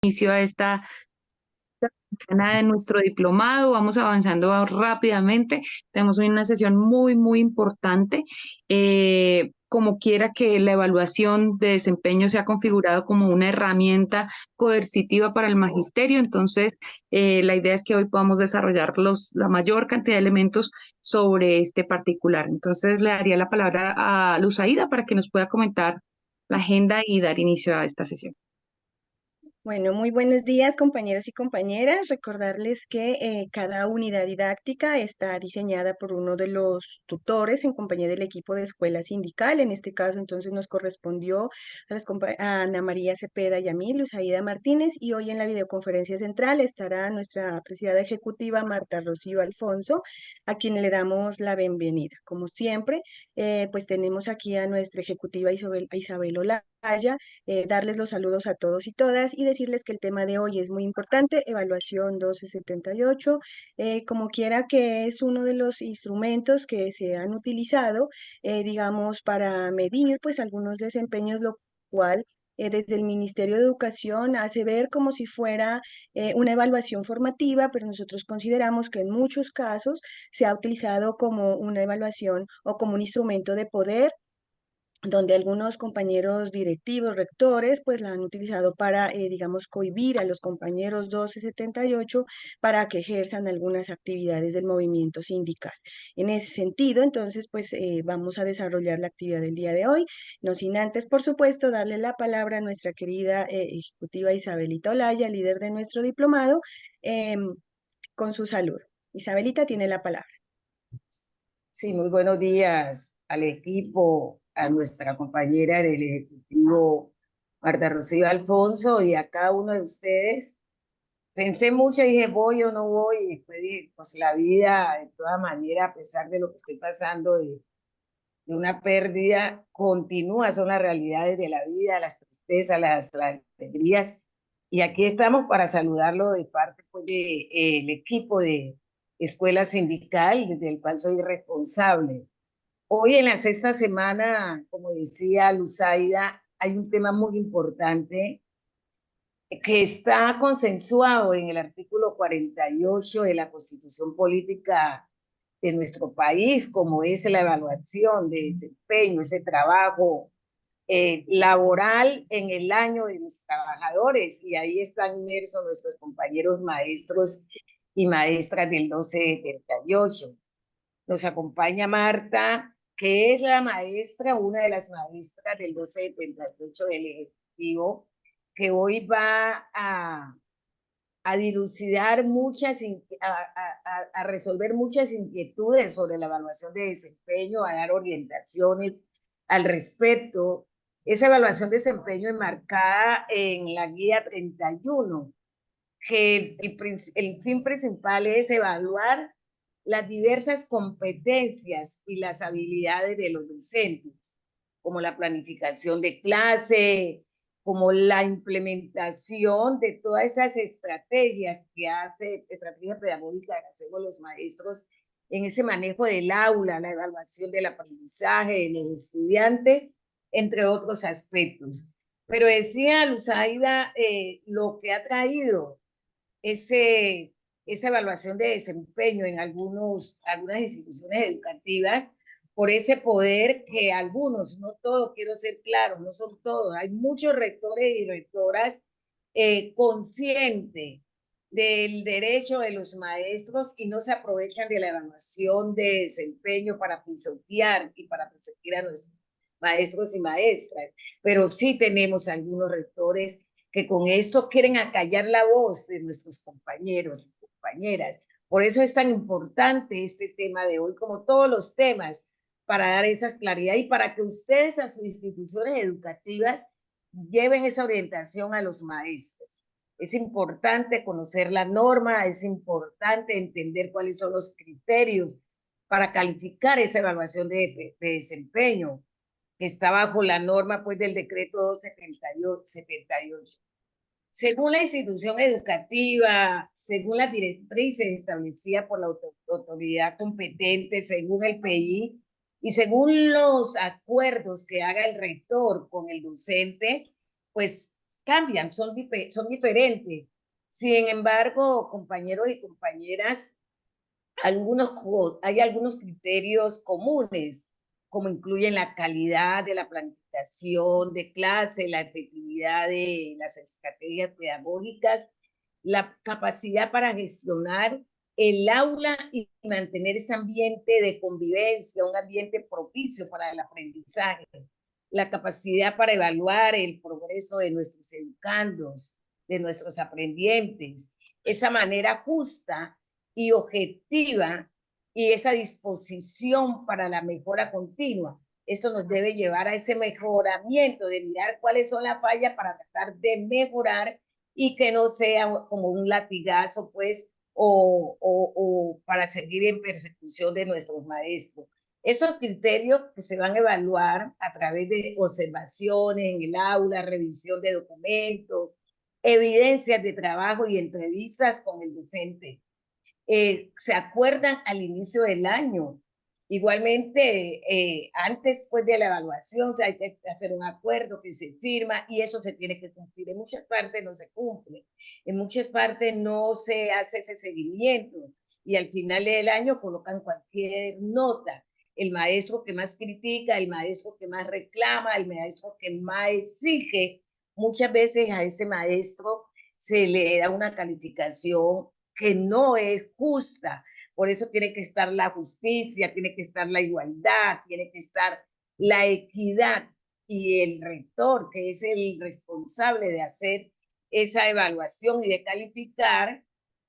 inicio a esta semana de nuestro diplomado. Vamos avanzando rápidamente. Tenemos hoy una sesión muy importante. Como quiera que la evaluación de desempeño sea configurado como una herramienta coercitiva para el magisterio, entonces la idea es que hoy podamos desarrollar la mayor cantidad de elementos sobre este particular. Entonces le daría la palabra a Luzaida para que nos pueda comentar la agenda y dar inicio a esta sesión. Bueno, muy buenos días, compañeros y compañeras. Recordarles que cada unidad didáctica está diseñada por uno de los tutores en compañía del equipo de escuela sindical. En este caso, entonces, nos correspondió a Ana María Cepeda y a mí, Luz Aida Martínez, y hoy en la videoconferencia central estará nuestra presidenta ejecutiva, Marta Rocío Alfonso, a quien le damos la bienvenida. Como siempre, pues tenemos aquí a nuestra ejecutiva Isabel Olaya, darles los saludos a todos y todas y decirles que el tema de hoy es muy importante, evaluación 1278, como quiera que es uno de los instrumentos que se han utilizado, digamos, para medir pues algunos desempeños, lo cual desde el Ministerio de Educación hace ver como si fuera una evaluación formativa, pero nosotros consideramos que en muchos casos se ha utilizado como una evaluación o como un instrumento de poder, donde algunos compañeros directivos, rectores, pues la han utilizado para, digamos, cohibir a los compañeros 1278 para que ejerzan algunas actividades del movimiento sindical. En ese sentido, entonces, pues vamos a desarrollar la actividad del día de hoy, no sin antes, por supuesto, darle la palabra a nuestra querida ejecutiva Isabelita Olaya, líder de nuestro diplomado, con su saludo. Isabelita tiene la palabra. Sí, muy buenos días al equipo, a nuestra compañera del Ejecutivo, Marta Rocío Alfonso, y a cada uno de ustedes. Pensé mucho y dije, voy o no voy, y después dije, pues la vida, de todas maneras, a pesar de lo que estoy pasando, de una pérdida, continúa, son las realidades de la vida, las tristezas, las alegrías, y aquí estamos para saludarlo de parte pues, de, el equipo de Escuela Sindical, del cual soy responsable. Hoy en la sexta semana, como decía Luzaida, hay un tema muy importante que está consensuado en el artículo 48 de la Constitución Política de nuestro país, como es la evaluación de desempeño, ese trabajo laboral en el año de los trabajadores. Y ahí están inmersos nuestros compañeros maestros y maestras del 1278. Nos acompaña Marta, que es la maestra, una de las maestras del 1278 del Ejecutivo, que hoy va a dilucidar a resolver muchas inquietudes sobre la evaluación de desempeño, a dar orientaciones al respecto. Esa evaluación de desempeño enmarcada en la guía 31, que el fin principal es evaluar las diversas competencias y las habilidades de los docentes, como la planificación de clase, como la implementación de todas esas estrategias estrategias pedagógicas que hacemos los maestros en ese manejo del aula, la evaluación del aprendizaje de los estudiantes, entre otros aspectos. Pero decía Luzaida lo que ha traído ese, esa evaluación de desempeño en algunas instituciones educativas por ese poder que algunos, no todos, quiero ser claro, no son todos, hay muchos rectores y rectoras conscientes del derecho de los maestros y no se aprovechan de la evaluación de desempeño para pisotear y para perseguir a nuestros maestros y maestras. Pero sí tenemos algunos rectores que con esto quieren acallar la voz de nuestros compañeros y compañeras. Por eso es tan importante este tema de hoy, como todos los temas, para dar esa claridad y para que ustedes a sus instituciones educativas lleven esa orientación a los maestros. Es importante conocer la norma, es importante entender cuáles son los criterios para calificar esa evaluación de desempeño, que está bajo la norma pues, del decreto 278. Según la institución educativa, según las directrices establecidas por la autoridad competente, según el PI y según los acuerdos que haga el rector con el docente, pues cambian, son diferentes. Sin embargo, compañeros y compañeras, hay algunos criterios comunes, como incluyen la calidad de la planificación de clase, la efectividad de las estrategias pedagógicas, la capacidad para gestionar el aula y mantener ese ambiente de convivencia, un ambiente propicio para el aprendizaje, la capacidad para evaluar el progreso de nuestros educandos, de nuestros aprendientes, esa manera justa y objetiva y esa disposición para la mejora continua. Esto nos debe llevar a ese mejoramiento, de mirar cuáles son las fallas para tratar de mejorar y que no sea como un latigazo, pues, o para seguir en persecución de nuestros maestros. Esos criterios que se van a evaluar a través de observaciones en el aula, revisión de documentos, evidencias de trabajo y entrevistas con el docente. Se acuerdan al inicio del año. Igualmente, antes pues, de la evaluación, o sea, hay que hacer un acuerdo que se firma y eso se tiene que cumplir. En muchas partes no se cumple, en muchas partes no se hace ese seguimiento y al final del año colocan cualquier nota. El maestro que más critica, el maestro que más reclama, el maestro que más exige, muchas veces a ese maestro se le da una calificación que no es justa. Por eso tiene que estar la justicia, tiene que estar la igualdad, tiene que estar la equidad y el rector, que es el responsable de hacer esa evaluación y de calificar,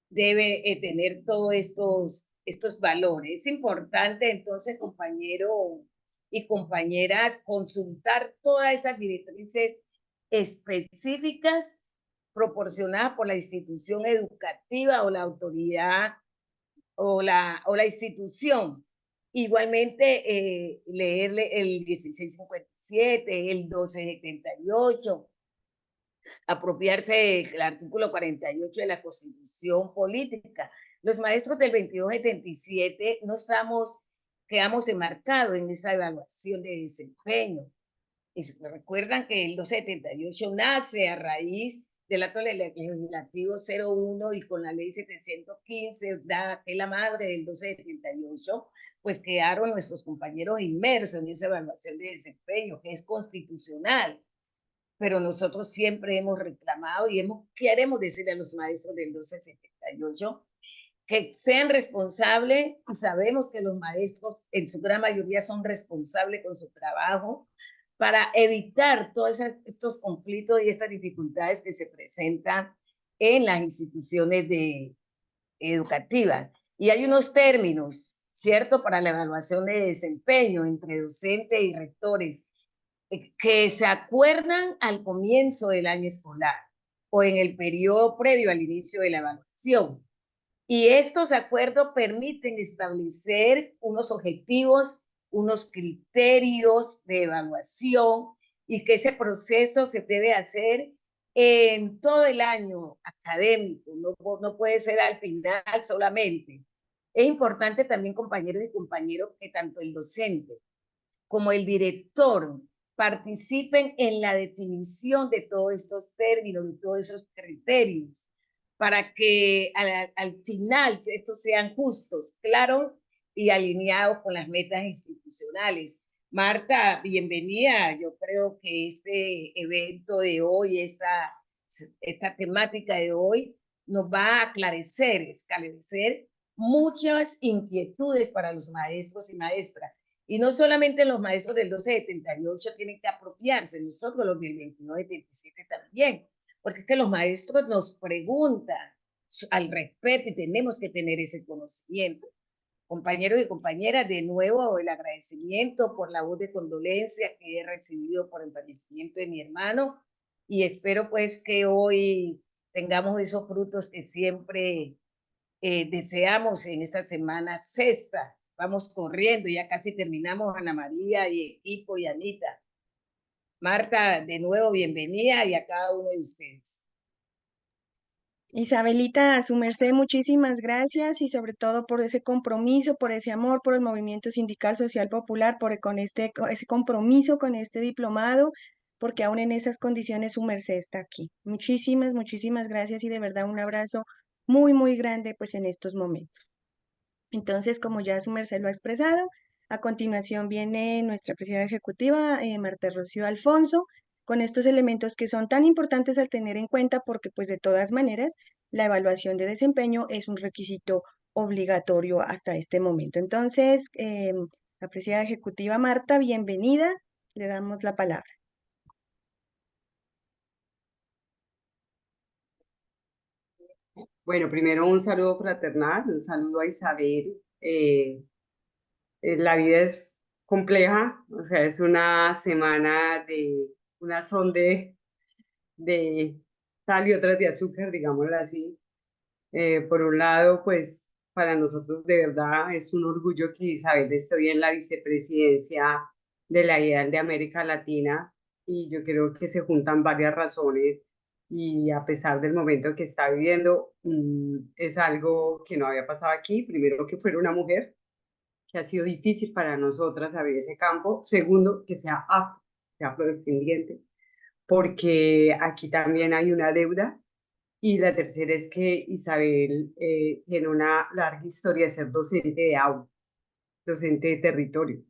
debe tener todos estos valores. Es importante entonces, compañeros y compañeras, consultar todas esas directrices específicas proporcionada por la institución educativa o la autoridad o la institución. Igualmente, leerle el 1657, el 1278, apropiarse del artículo 48 de la Constitución Política. Los maestros del 2277 no quedamos enmarcados en esa evaluación de desempeño. Recuerdan que el 278 nace a raíz del acto legislativo 01 y con la ley 715, que es la madre del 278, pues quedaron nuestros compañeros inmersos en esa evaluación de desempeño, que es constitucional. Pero nosotros siempre hemos reclamado y queremos decirle a los maestros del 278 que sean responsables, y sabemos que los maestros en su gran mayoría son responsables con su trabajo, para evitar todos estos conflictos y estas dificultades que se presentan en las instituciones educativas. Y hay unos términos, ¿cierto?, para la evaluación de desempeño entre docentes y rectores, que se acuerdan al comienzo del año escolar o en el periodo previo al inicio de la evaluación. Y estos acuerdos permiten establecer unos objetivos, unos criterios de evaluación y que ese proceso se debe hacer en todo el año académico, no puede ser al final solamente. Es importante también, compañeros y compañeros, que tanto el docente como el director participen en la definición de todos estos términos, de todos esos criterios, para que al final estos sean justos, claros y alineados con las metas institucionales. Marta, bienvenida. Yo creo que este evento de hoy, esta temática de hoy, nos va a esclarecer muchas inquietudes para los maestros y maestras. Y no solamente los maestros del 1278 tienen que apropiarse, nosotros los del 2277 también, porque es que los maestros nos preguntan al respecto y tenemos que tener ese conocimiento. Compañeros y compañeras, de nuevo el agradecimiento por la voz de condolencia que he recibido por el fallecimiento de mi hermano y espero pues que hoy tengamos esos frutos que siempre deseamos en esta semana sexta. Vamos corriendo, ya casi terminamos, Ana María y equipo y Anita. Marta, de nuevo, bienvenida y a cada uno de ustedes. Isabelita, a su merced, muchísimas gracias y sobre todo por ese compromiso, por ese amor, por el movimiento sindical social popular, ese compromiso con este diplomado. porque aún en esas condiciones su merced está aquí. Muchísimas, muchísimas gracias y de verdad un abrazo muy, muy grande pues en estos momentos. Entonces, como ya su merced lo ha expresado, a continuación viene nuestra presidenta ejecutiva, Marta Rocío Alfonso, con estos elementos que son tan importantes al tener en cuenta porque pues de todas maneras la evaluación de desempeño es un requisito obligatorio hasta este momento. Entonces, la presidenta ejecutiva Marta, bienvenida, le damos la palabra. Bueno, primero un saludo fraternal, un saludo a Isabel. La vida es compleja, o sea, es una semana de una son de sal y otras de azúcar, digámoslo así. Por un lado, pues para nosotros de verdad es un orgullo que Isabel esté en la vicepresidencia de la IEDAL de América Latina y yo creo que se juntan varias razones y a pesar del momento que está viviendo, es algo que no había pasado aquí. Primero, que fuera una mujer, que ha sido difícil para nosotras abrir ese campo. Segundo, que sea afrodescendiente, porque aquí también hay una deuda. Y la tercera es que Isabel tiene una larga historia de ser docente de aula, docente de territorio.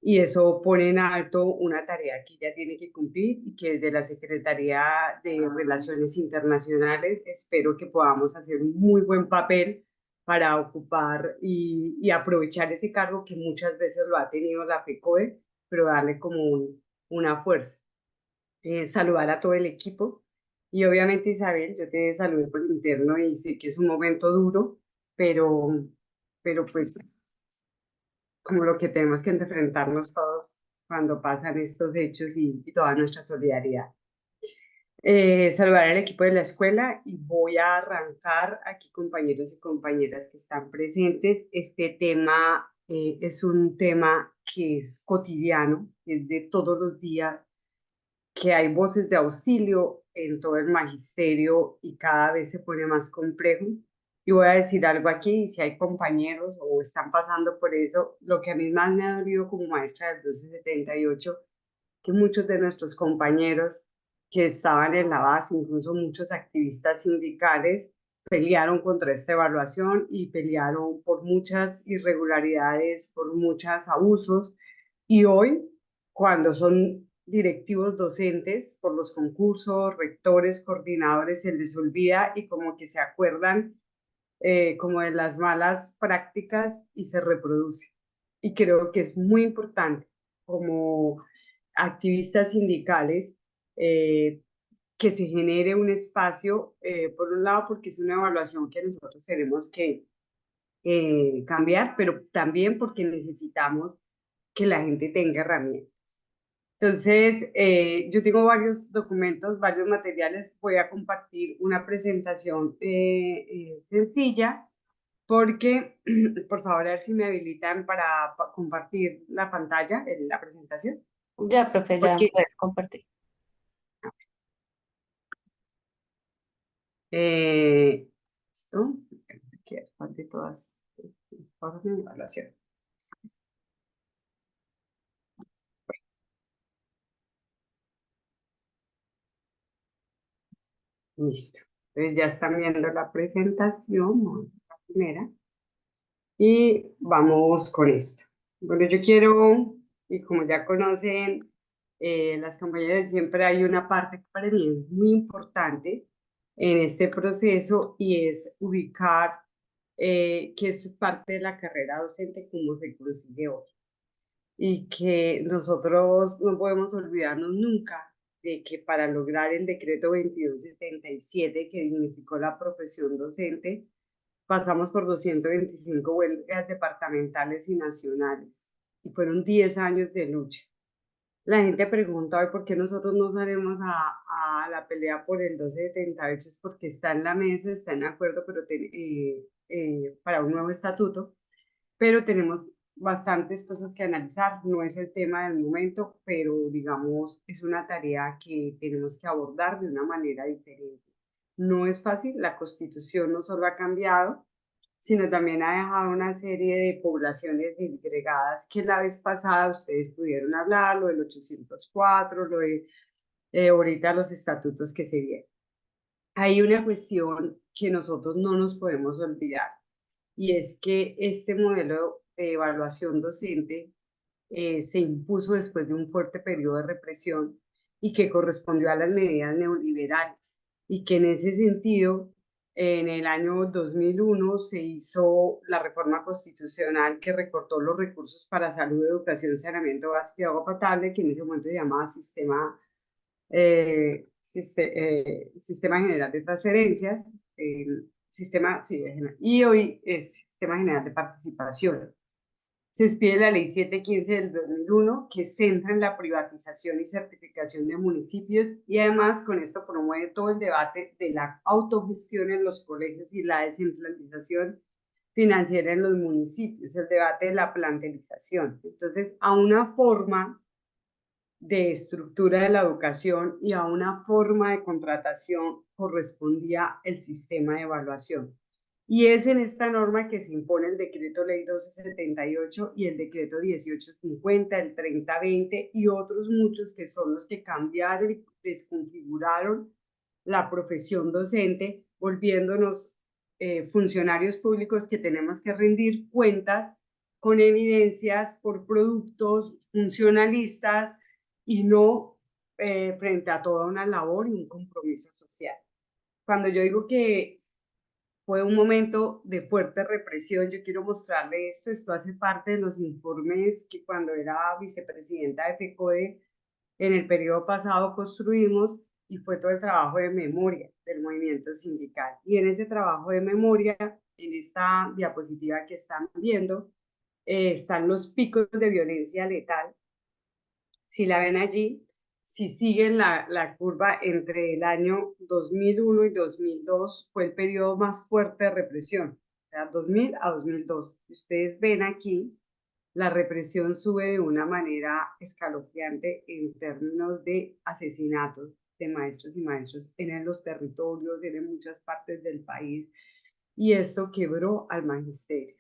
Y eso pone en alto una tarea que ella tiene que cumplir y que desde la Secretaría de Relaciones Internacionales espero que podamos hacer un muy buen papel para ocupar y aprovechar ese cargo que muchas veces lo ha tenido la FECODE, pero darle como una fuerza. Saludar a todo el equipo y obviamente Isabel, yo te saludé por interno y sé que es un momento duro, pero pues como lo que tenemos que enfrentarnos todos cuando pasan estos hechos y toda nuestra solidaridad. Saludar al equipo de la escuela y voy a arrancar aquí, compañeros y compañeras que están presentes. Este tema es un tema que es cotidiano, es de todos los días, que hay voces de auxilio en todo el magisterio y cada vez se pone más complejo. Y voy a decir algo aquí, si hay compañeros o están pasando por eso, lo que a mí más me ha dolido como maestra del 1278, que muchos de nuestros compañeros que estaban en la base, incluso muchos activistas sindicales, pelearon contra esta evaluación y pelearon por muchas irregularidades, por muchos abusos. Y hoy, cuando son directivos docentes por los concursos, rectores, coordinadores, se les olvida y como que se acuerdan como de las malas prácticas y se reproduce. Y creo que es muy importante como activistas sindicales que se genere un espacio, por un lado porque es una evaluación que nosotros tenemos que cambiar, pero también porque necesitamos que la gente tenga herramientas. Entonces, yo tengo varios documentos, varios materiales. Voy a compartir una presentación sencilla porque, por favor, a ver si me habilitan para compartir la pantalla, la presentación. Ya, profe, ya Porque, puedes compartir. esto, aquí, de todas mi evaluación. Listo. Entonces ya están viendo la presentación, vamos a la primera, y vamos con esto. Bueno, yo quiero, y como ya conocen las compañeras, siempre hay una parte que para mí es muy importante en este proceso y es ubicar que esto es parte de la carrera docente como se consigue hoy. Y que nosotros no podemos olvidarnos nunca de que para lograr el decreto 2277 que dignificó la profesión docente, pasamos por 225 huelgas departamentales y nacionales y fueron 10 años de lucha. La gente pregunta hoy por qué nosotros no salimos a la pelea por el 1278, es porque está en la mesa, está en acuerdo, pero para un nuevo estatuto, pero tenemos bastantes cosas que analizar. No es el tema del momento, pero digamos, es una tarea que tenemos que abordar de una manera diferente. No es fácil, la Constitución no solo ha cambiado, sino también ha dejado una serie de poblaciones disgregadas que la vez pasada ustedes pudieron hablar, lo del 804, lo de ahorita los estatutos que se vienen. Hay una cuestión que nosotros no nos podemos olvidar, y es que este modelo de evaluación docente se impuso después de un fuerte periodo de represión y que correspondió a las medidas neoliberales, y que en ese sentido, en el año 2001 se hizo la reforma constitucional que recortó los recursos para salud, educación, saneamiento básico y agua potable, que en ese momento se llamaba Sistema General de Transferencias, y hoy es Sistema General de Participación. Se expide la Ley 715 del 2001, que centra en la privatización y certificación de municipios, y además con esto promueve todo el debate de la autogestión en los colegios y la descentralización financiera en los municipios, el debate de la plantelización. Entonces, a una forma de estructura de la educación y a una forma de contratación correspondía el sistema de evaluación. Y es en esta norma que se impone el decreto ley 1278 y el decreto 1850, el 3020 y otros muchos que son los que cambiaron y desconfiguraron la profesión docente, volviéndonos funcionarios públicos que tenemos que rendir cuentas con evidencias por productos funcionalistas y no frente a toda una labor y un compromiso social. Cuando yo digo que fue un momento de fuerte represión, yo quiero mostrarle esto. Esto hace parte de los informes que cuando era vicepresidenta de FECODE en el periodo pasado construimos, y fue todo el trabajo de memoria del movimiento sindical. Y en ese trabajo de memoria, en esta diapositiva que están viendo, están los picos de violencia letal. Si la ven allí, si siguen la curva entre el año 2001 y 2002, fue el periodo más fuerte de represión, o sea, 2000 a 2002. Ustedes ven aquí, la represión sube de una manera escalofriante en términos de asesinatos de maestros y maestras en los territorios, en muchas partes del país, y esto quebró al magisterio.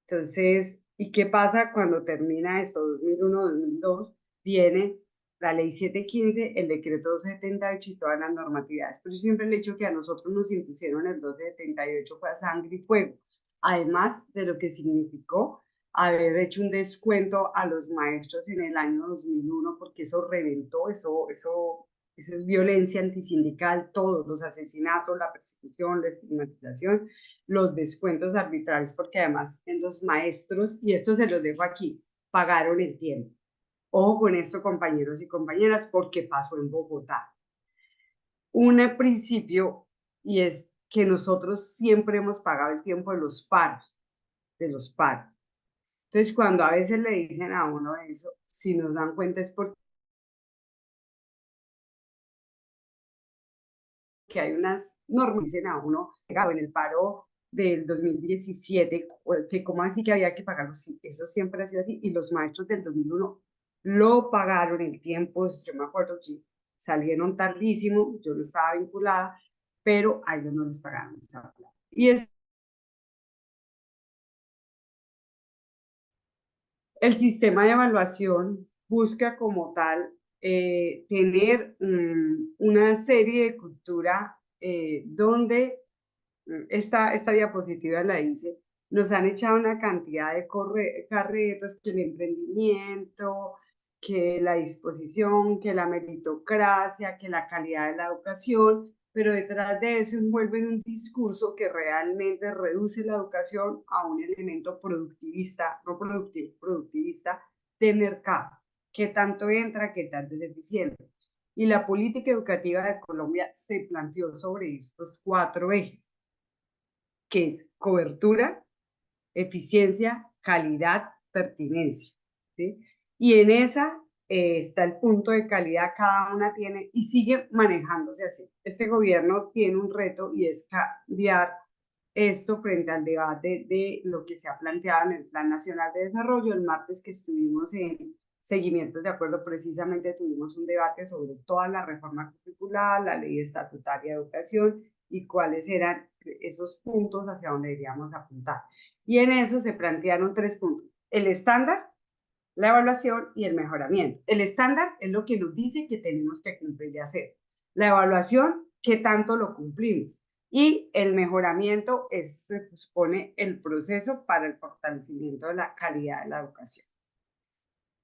Entonces, ¿y qué pasa cuando termina esto? 2001-2002, viene la ley 715, el decreto 278 y todas las normatividades. Pero yo siempre le he dicho que a nosotros nos impusieron el 278 fue a sangre y fuego, además de lo que significó haber hecho un descuento a los maestros en el año 2001, porque eso reventó, eso es violencia antisindical, todos los asesinatos, la persecución, la estigmatización, los descuentos arbitrarios, porque además en los maestros, y esto se los dejo aquí, pagaron el tiempo. Ojo con esto, compañeros y compañeras, porque pasó en Bogotá. Un principio, y es que nosotros siempre hemos pagado el tiempo de los paros, Entonces, cuando a veces le dicen a uno eso, si nos dan cuenta es porque hay unas normas que dicen a uno, en el paro del 2017, que cómo así que había que pagarlo, sí, eso siempre ha sido así, y los maestros del 2001 lo pagaron en tiempos, yo me acuerdo que salieron tardísimo, yo no estaba vinculada, pero a ellos no les pagaron esa plata. Y el sistema de evaluación busca como tal tener una serie de cultura donde esta diapositiva la hice, nos han echado una cantidad de carretas, que el emprendimiento, que la disposición, que la meritocracia, que la calidad de la educación, pero detrás de eso envuelven un discurso que realmente reduce la educación a un elemento productivista, no productivista de mercado, que tanto entra, que tanto es eficiente. Y la política educativa de Colombia se planteó sobre estos 4 ejes, que es cobertura, eficiencia, calidad, pertinencia, ¿sí? Y en esa está el punto de calidad, cada una tiene y sigue manejándose así. Este gobierno tiene un reto, y es cambiar esto frente al debate de lo que se ha planteado en el Plan Nacional de Desarrollo. El martes que estuvimos en seguimientos de acuerdo, precisamente tuvimos un debate sobre toda la reforma curricular, la ley estatutaria de educación y cuáles eran esos puntos hacia donde deberíamos apuntar. Y en eso se plantearon 3 puntos. El estándar, la evaluación y el mejoramiento. El estándar es lo que nos dice que tenemos que cumplir y hacer. La evaluación, qué tanto lo cumplimos. Y el mejoramiento se supone el proceso para el fortalecimiento de la calidad de la educación.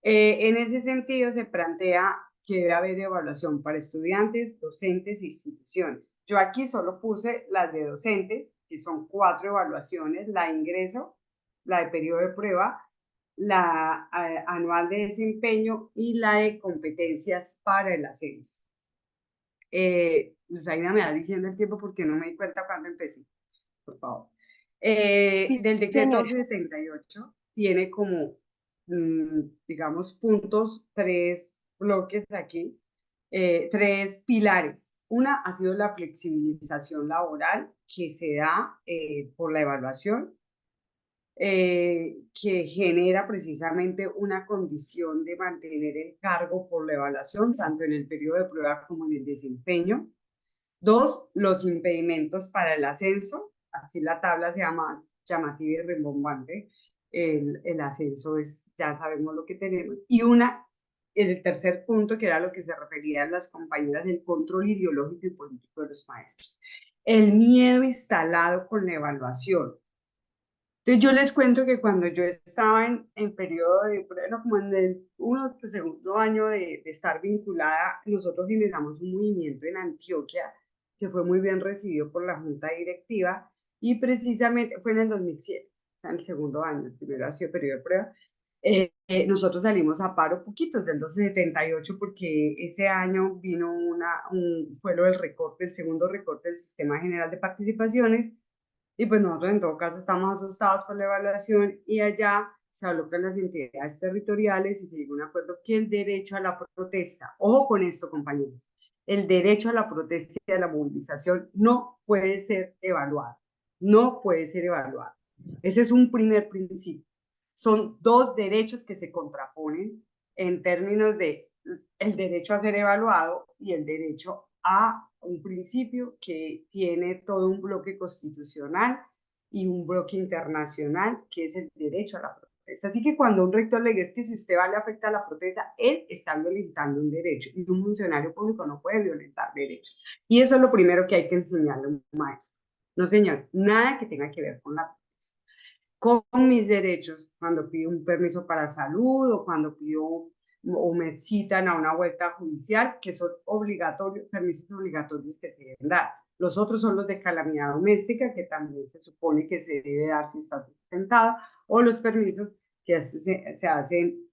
En ese sentido, se plantea que debe haber evaluación para estudiantes, docentes e instituciones. Yo aquí solo puse las de docentes, que son 4 evaluaciones: la de ingreso, la de periodo de prueba, la anual de desempeño y la de competencias para el ascenso. Zaida me va diciendo el tiempo porque no me di cuenta cuando empecé, por favor. Sí, Del decreto señora. 278 tiene como, digamos, puntos, 3 bloques aquí, 3 pilares. Una ha sido la flexibilización laboral que se da por la evaluación, que genera precisamente una condición de mantener el cargo por la evaluación, tanto en el periodo de prueba como en el desempeño. 2, los impedimentos para el ascenso, así la tabla sea más llamativa y rimbombante, el ascenso ya sabemos lo que tenemos. Y el tercer punto, que era lo que se referían las compañeras, el control ideológico y político de los maestros. El miedo instalado con la evaluación. Entonces yo les cuento que cuando yo estaba en periodo de prueba, como en el segundo año de estar vinculada, nosotros generamos un movimiento en Antioquia que fue muy bien recibido por la junta directiva, y precisamente fue en el 2007, en el segundo año, el primero ha sido periodo de prueba. Nosotros salimos a paro poquitos del 278 porque ese año vino fue lo del recorte, el segundo recorte del Sistema General de Participaciones. Y pues nosotros en todo caso estamos asustados por la evaluación, y allá se habló con las entidades territoriales y se llegó a un acuerdo que el derecho a la protesta, ojo con esto compañeros, el derecho a la protesta y a la movilización no puede ser evaluado, no puede ser evaluado. Ese es un primer principio. Son 2 derechos que se contraponen en términos de el derecho a ser evaluado y el derecho a un principio que tiene todo un bloque constitucional y un bloque internacional, que es el derecho a la protesta. Así que cuando un rector le diga que si usted va le afecta a la protesta, él está violentando un derecho, y un funcionario público no puede violentar derechos. Y eso es lo primero que hay que enseñarle a un maestro. No, señor, nada que tenga que ver con la protesta. Con mis derechos, cuando pido un permiso para salud o cuando pido o me citan a una vuelta judicial, que son obligatorios, permisos obligatorios que se deben dar. Los otros son los de calamidad doméstica, que también se supone que se debe dar si está sustentada, o los permisos que se hacen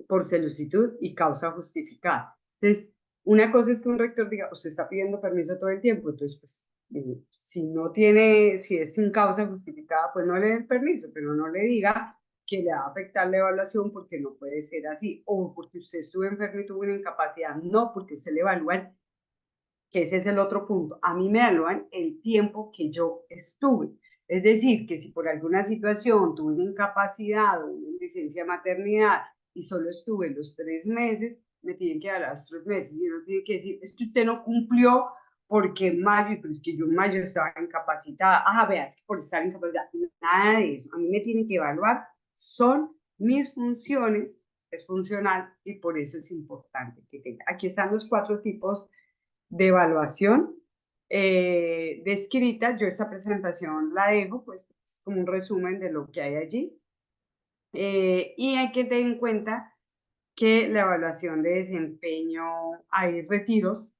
por solicitud y causa justificada. Entonces, una cosa es que un rector diga, usted está pidiendo permiso todo el tiempo, entonces, pues, si es sin causa justificada, pues no le den permiso, pero no le diga que le va a afectar la evaluación, porque no puede ser así, o porque usted estuvo enfermo y tuvo una incapacidad, no, porque usted le evalúan, que ese es el otro punto, a mí me evalúan el tiempo que yo estuve. Es decir, que si por alguna situación tuve una incapacidad o una licencia de maternidad y solo estuve los 3 meses, me tienen que dar los 3 meses, y uno tiene que decir, es que usted no cumplió porque en mayo, pero es que yo en mayo estaba incapacitada. Vea, es que por estar incapacitada, nada de eso. A mí me tienen que evaluar, son mis funciones, es funcional, y por eso es importante que tenga. Aquí están los 4 tipos de evaluación descrita. Yo esta presentación la dejo pues como un resumen de lo que hay allí, y hay que tener en cuenta que la evaluación de desempeño, hay retiros.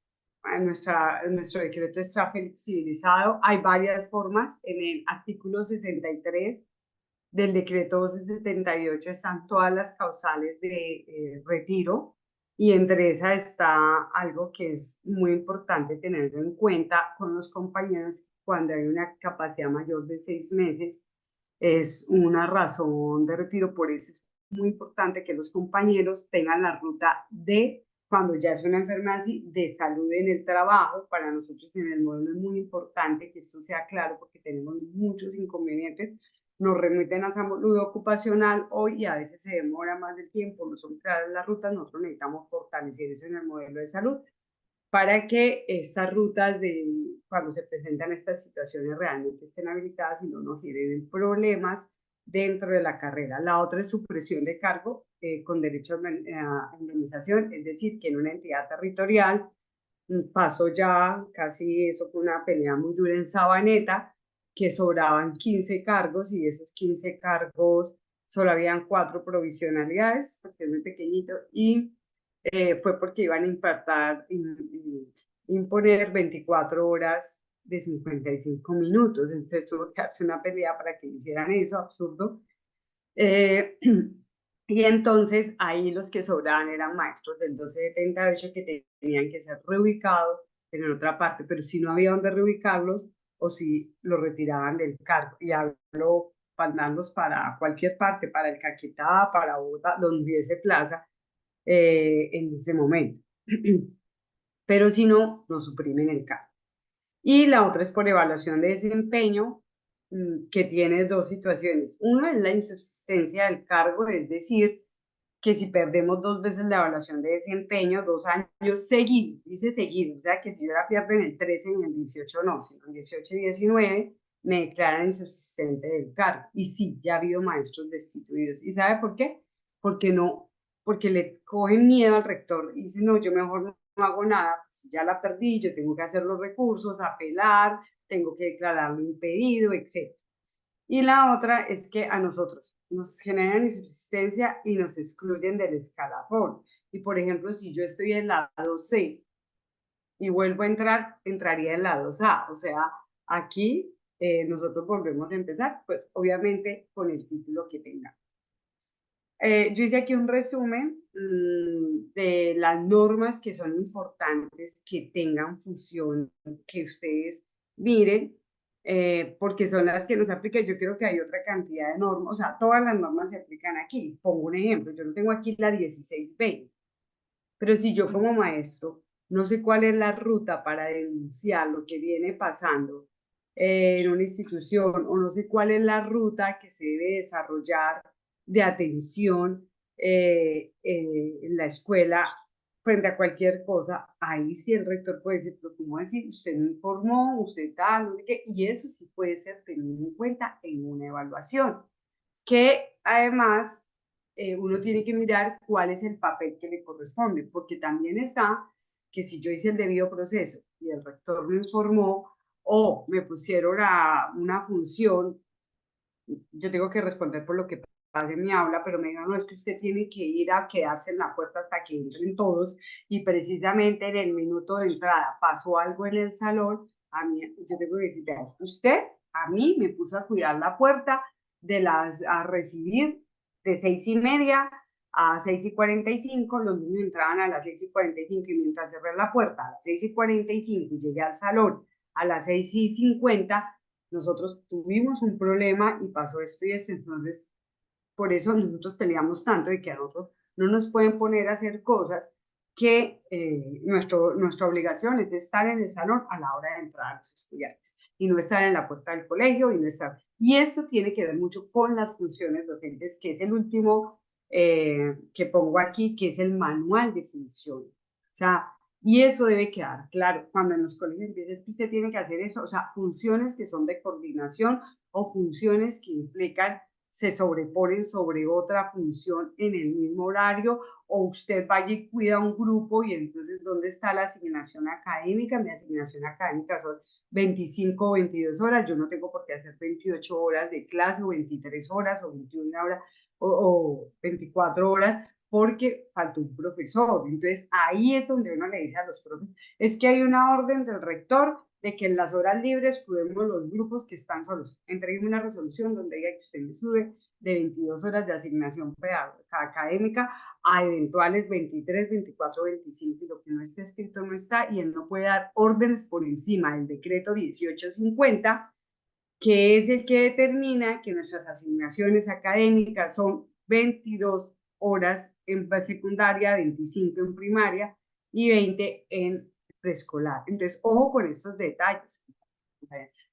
En nuestro decreto está flexibilizado, hay varias formas. En el artículo 63 del decreto 278 están todas las causales de retiro, y entre esas está algo que es muy importante tenerlo en cuenta con los compañeros: cuando hay una capacidad mayor de 6 meses, es una razón de retiro. Por eso es muy importante que los compañeros tengan la ruta de, cuando ya es una enfermedad así, de salud en el trabajo. Para nosotros en el modelo es muy importante que esto sea claro, porque tenemos muchos inconvenientes. Nos remiten a salud ocupacional hoy y a veces se demora más del tiempo, no son claras las rutas. Nosotros necesitamos fortalecer eso en el modelo de salud para que estas rutas, cuando se presentan estas situaciones, realmente estén habilitadas y no nos generen problemas dentro de la carrera. La otra es supresión de cargo con derecho a indemnización, es decir, que en una entidad territorial pasó ya, casi eso fue una pelea muy dura en Sabaneta, que sobraban 15 cargos y de esos 15 cargos solo habían 4 provisionalidades, porque es muy pequeñito, y fue porque iban a imponer 24 horas de 55 minutos, entonces tuvo que hacerse una pelea para que hicieran eso, absurdo. Y entonces ahí los que sobraban eran maestros del 1278 que tenían que ser reubicados en otra parte, pero si no había donde reubicarlos o si los retiraban del cargo. Y hablo mandarlos para cualquier parte, para el Caquetá, para Bogotá, donde hubiese plaza en ese momento. Pero si no, nos suprimen el cargo. Y la otra es por evaluación de desempeño, que tiene dos situaciones. Una es la insubsistencia del cargo, es decir, que si perdemos 2 veces la evaluación de desempeño, 2 años seguidos, dice seguidos, o sea que si yo la pierdo en el 13 y en el 18 no, sino en 18 y 19, me declaran insubsistente del cargo. Y sí, ya ha habido maestros destituidos. ¿Y sabe por qué? Porque le cogen miedo al rector y dicen, no, yo mejor no hago nada, pues ya la perdí, yo tengo que hacer los recursos, apelar, tengo que declararlo impedido, etc. Y la otra es que a nosotros nos generan insubsistencia y nos excluyen del escalafón. Y por ejemplo, si yo estoy en la 2C y vuelvo a entrar, entraría en la 2A. O sea, aquí nosotros volvemos a empezar, pues obviamente con el título que tenga. Yo hice aquí un resumen de las normas que son importantes que tengan fusión, que ustedes miren, porque son las que nos aplican. Yo creo que hay otra cantidad de normas, o sea, todas las normas se aplican aquí. Pongo un ejemplo, yo no tengo aquí la 1620, pero si yo como maestro no sé cuál es la ruta para denunciar lo que viene pasando en una institución, o no sé cuál es la ruta que se debe desarrollar de atención en la escuela frente a cualquier cosa, ahí sí el rector puede decir, pero ¿cómo decir? Usted no informó, usted tal, no sé qué, y eso sí puede ser tenido en cuenta en una evaluación, que además uno tiene que mirar cuál es el papel que le corresponde, porque también está que si yo hice el debido proceso y el rector me informó o me pusieron a una función, yo tengo que responder por lo que pasa en mi aula, pero me dijeron, no, es que usted tiene que ir a quedarse en la puerta hasta que entren todos, y precisamente en el minuto de entrada pasó algo en el salón, a mí, yo tengo que decir, usted a mí me puso a cuidar la puerta a recibir de 6:30 a 6:45, los niños entraban a las 6:45 y mientras cerré la puerta a las 6:45 y llegué al salón a las 6:50, nosotros tuvimos un problema y pasó esto y esto. Entonces, por eso nosotros peleamos tanto de que a nosotros no nos pueden poner a hacer cosas que nuestra obligación es de estar en el salón a la hora de entrar a los estudiantes y no estar en la puerta del colegio y no estar. Y esto tiene que ver mucho con las funciones docentes, que es el último que pongo aquí, que es el manual de funciones. O sea, y eso debe quedar claro cuando en los colegios empieza que usted tiene que hacer eso, o sea, funciones que son de coordinación o funciones que implican se sobreponen sobre otra función en el mismo horario, o usted vaya y cuida un grupo y entonces ¿dónde está la asignación académica? Mi asignación académica son 25 o 22 horas, yo no tengo por qué hacer 28 horas de clase o 23 horas o 21 horas o 24 horas porque faltó un profesor. Entonces ahí es donde uno le dice a los profes, es que hay una orden del rector de que en las horas libres cuidemos los grupos que están solos. Entregueme una resolución donde diga que usted me sube de 22 horas de asignación pedagógica académica a eventuales 23, 24, 25, y lo que no está escrito no está, y él no puede dar órdenes por encima del decreto 1850, que es el que determina que nuestras asignaciones académicas son 22 horas en secundaria, 25 en primaria y 20 en preescolar. Entonces, ojo con estos detalles.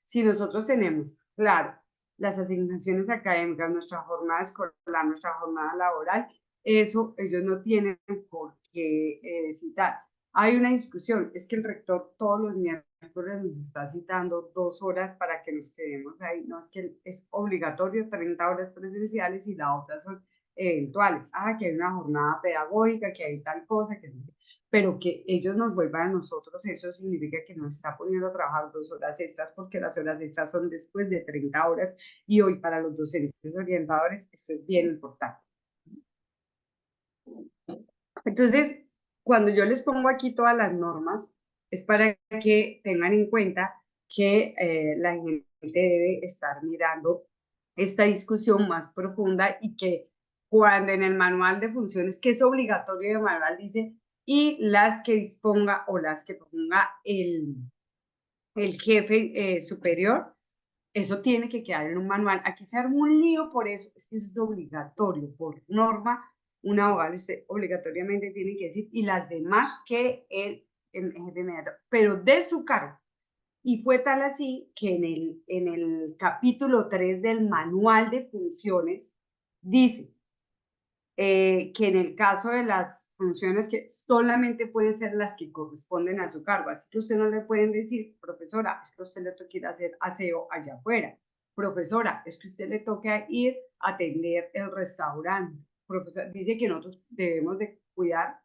Si nosotros tenemos, claro, las asignaciones académicas, nuestra jornada escolar, nuestra jornada laboral, eso ellos no tienen por qué citar. hay una discusión, es que el rector todos los miércoles nos está citando 2 horas para que nos quedemos ahí, no, es que es obligatorio 30 horas presenciales y la otra son eventuales, que hay una jornada pedagógica, que hay tal cosa, pero que ellos nos vuelvan a nosotros, eso significa que nos está poniendo a trabajar 2 horas extras, porque las horas extras son después de 30 horas, y hoy para los docentes orientadores esto es bien importante. Entonces, cuando yo les pongo aquí todas las normas, es para que tengan en cuenta que la gente debe estar mirando esta discusión más profunda, y que cuando en el manual de funciones, que es obligatorio, el manual dice, y las que disponga o las que ponga el jefe superior, eso tiene que quedar en un manual. Aquí se arma un lío por eso, es que eso es obligatorio, por norma, un abogado usted obligatoriamente tiene que decir, y las demás que el jefe inmediato, pero de su cargo. Y fue tal así que en el capítulo 3 del manual de funciones dice que en el caso de las funciones que solamente pueden ser las que corresponden a su cargo, así que usted no le pueden decir, profesora, es que a usted le toca ir a hacer aseo allá afuera, profesora, es que a usted le toca ir a atender el restaurante, profesora, dice que nosotros debemos de cuidar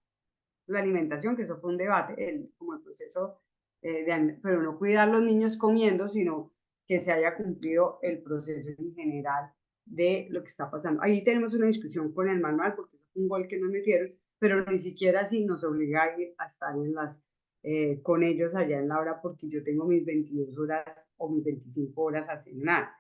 la alimentación, que eso fue un debate, como el proceso, pero no cuidar los niños comiendo, sino que se haya cumplido el proceso en general de lo que está pasando. Ahí tenemos una discusión con el manual, porque es un gol que nos metieron, pero ni siquiera así nos obliga a ir a estar con ellos allá en la hora, porque yo tengo mis 22 horas o mis 25 horas asignadas.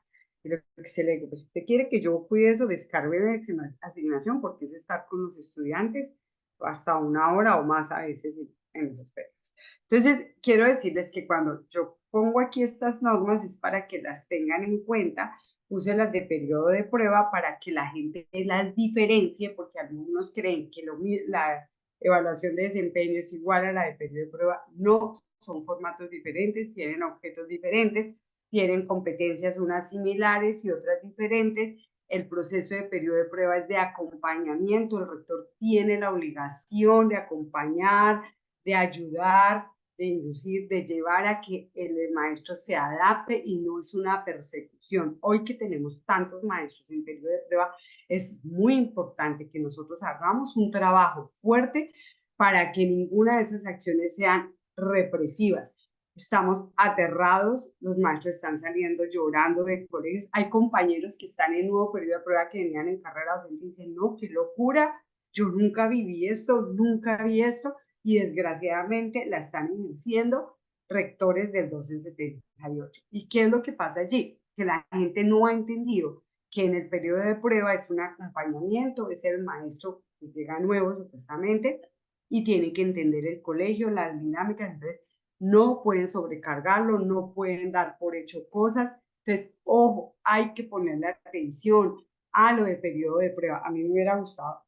Y lo que se le dice, pues usted quiere que yo cuide eso, descargue de asignación, porque es estar con los estudiantes hasta 1 hora o más a veces en esos periodos. Entonces, quiero decirles que cuando yo pongo aquí estas normas es para que las tengan en cuenta, puse las de periodo de prueba para que la gente las diferencie, porque algunos creen que la evaluación de desempeño es igual a la de periodo de prueba. No, son formatos diferentes, tienen objetos diferentes, tienen competencias unas similares y otras diferentes. El proceso de periodo de prueba es de acompañamiento, el rector tiene la obligación de acompañar, de ayudar, de inducir, de llevar a que el maestro se adapte, y no es una persecución. Hoy que tenemos tantos maestros en periodo de prueba, es muy importante que nosotros hagamos un trabajo fuerte para que ninguna de esas acciones sean represivas. Estamos aterrados, los maestros están saliendo llorando de colegios. Hay compañeros que están en nuevo periodo de prueba que venían en carrera docente y dicen, no, qué locura, yo nunca viví esto, nunca vi esto, y desgraciadamente la están ejerciendo rectores del 1278. ¿Y qué es lo que pasa allí? Que la gente no ha entendido que en el periodo de prueba es un acompañamiento, es el maestro que llega nuevo supuestamente y tiene que entender el colegio, las dinámicas. Entonces no pueden sobrecargarlo, no pueden dar por hecho cosas. Entonces, ojo, hay que ponerle atención a lo de periodo de prueba. A mí me hubiera gustado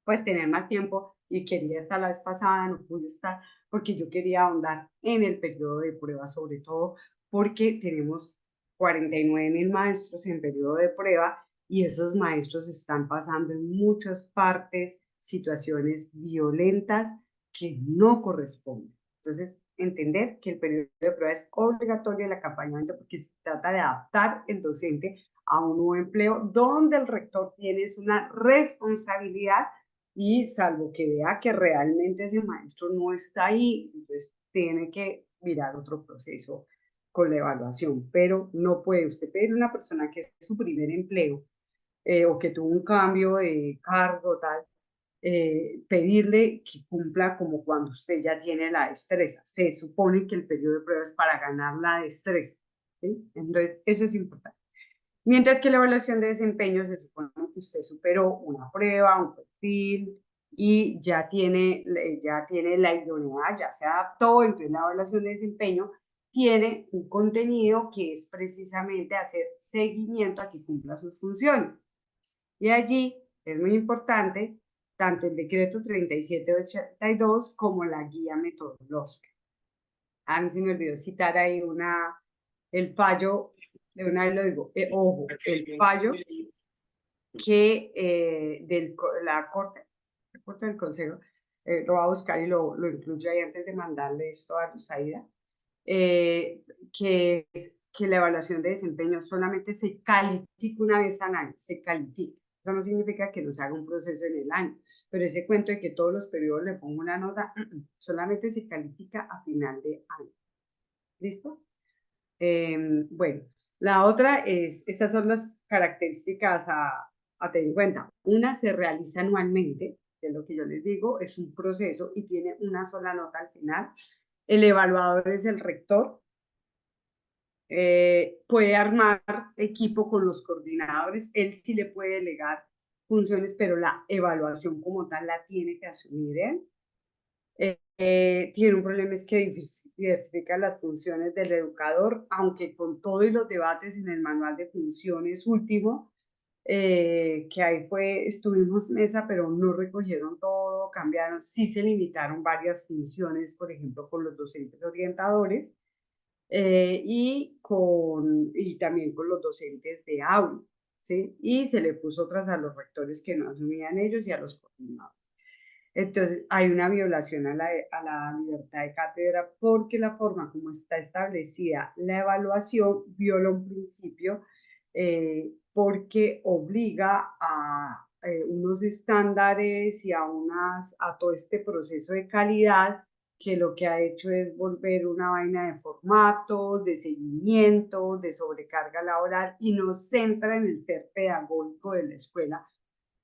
pues tener más tiempo, y quería estar la vez pasada, no pude estar, porque yo quería ahondar en el periodo de prueba, sobre todo porque tenemos 49.000 maestros en periodo de prueba, y esos maestros están pasando en muchas partes situaciones violentas que no corresponden. Entonces, entender que el periodo de prueba es obligatorio, el acompañamiento, porque se trata de adaptar el docente a un nuevo empleo donde el rector tiene una responsabilidad, y salvo que vea que realmente ese maestro no está ahí, entonces tiene que mirar otro proceso con la evaluación, pero no puede usted pedir a una persona que es su primer empleo o que tuvo un cambio de cargo tal, pedirle que cumpla como cuando usted ya tiene la destreza. Se supone que el periodo de prueba es para ganar la destreza, ¿sí? Entonces, eso es importante. Mientras que la evaluación de desempeño se supone que usted superó una prueba, un perfil, y ya tiene la idoneidad, ya se adaptó. Entonces la evaluación de desempeño tiene un contenido que es precisamente hacer seguimiento a que cumpla sus funciones. Y allí es muy importante tanto el decreto 3782 como la guía metodológica. A mí se me olvidó citar ahí el fallo, de una vez lo digo, ojo, el fallo que la Corte del Consejo lo voy a buscar y lo incluyo ahí antes de mandarle esto a Luzaida, que es que la evaluación de desempeño solamente se califica una vez al año, se califica. Eso no significa que no se haga un proceso en el año, pero ese cuento de que todos los periodos le pongo una nota, solamente se califica a final de año. ¿Listo? Bueno, la otra es, estas son las características a tener en cuenta. Una se realiza anualmente, que es lo que yo les digo, es un proceso y tiene una sola nota al final. El evaluador es el rector. Puede armar equipo con los coordinadores, él sí le puede delegar funciones, pero la evaluación como tal la tiene que asumir él. Tiene un problema, es que diversifica las funciones del educador, aunque con todo y los debates en el manual de funciones último, que ahí estuvimos mesa, pero no recogieron todo, cambiaron, sí se limitaron varias funciones, por ejemplo, con los docentes orientadores, y también con los docentes de aula, ¿sí? Y se le puso otras a los rectores que no asumían ellos y a los coordinadores. Entonces, hay una violación a la libertad de cátedra porque la forma como está establecida la evaluación viola un principio, porque obliga a unos estándares y a todo este proceso de calidad que lo que ha hecho es volver una vaina de formatos, de seguimiento, de sobrecarga laboral y nos centra en el ser pedagógico de la escuela.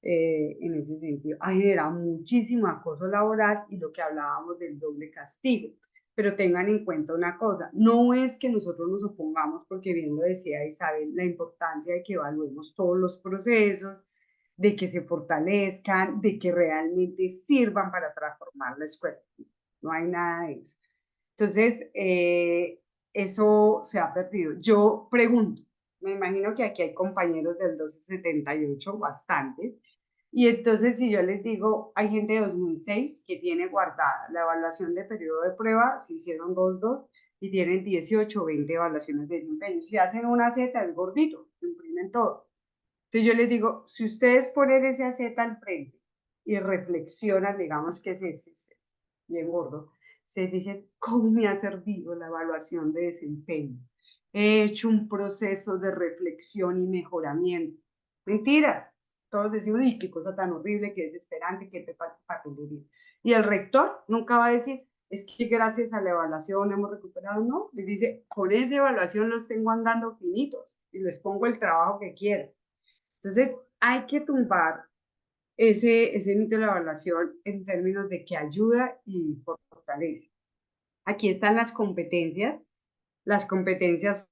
En ese sentido, ha generado muchísimo acoso laboral y lo que hablábamos del doble castigo. Pero tengan en cuenta una cosa, no es que nosotros nos opongamos, porque bien lo decía Isabel, la importancia de que evaluemos todos los procesos, de que se fortalezcan, de que realmente sirvan para transformar la escuela. No hay nada de eso. Entonces, eso se ha perdido. Yo pregunto, me imagino que aquí hay compañeros del 1278, bastantes, y entonces si yo les digo, hay gente de 2006 que tiene guardada la evaluación de periodo de prueba, se hicieron 2 y tienen 18 o 20 evaluaciones de desempeño. Si hacen una Z, es gordito, imprimen todo. Entonces yo les digo, si ustedes ponen ese Z al frente y reflexionan, digamos que es ese, bien gordo, ustedes dicen, ¿cómo me ha servido la evaluación de desempeño? He hecho un proceso de reflexión y mejoramiento. Mentiras. Todos decimos, ¡y qué cosa tan horrible, qué desesperante, qué papelería! Y el rector nunca va a decir, es que gracias a la evaluación hemos recuperado, no. Les dice, con esa evaluación los tengo andando finitos y les pongo el trabajo que quieran. Entonces, hay que tumbar ese mito de la evaluación en términos de que ayuda y fortalece. Aquí están las competencias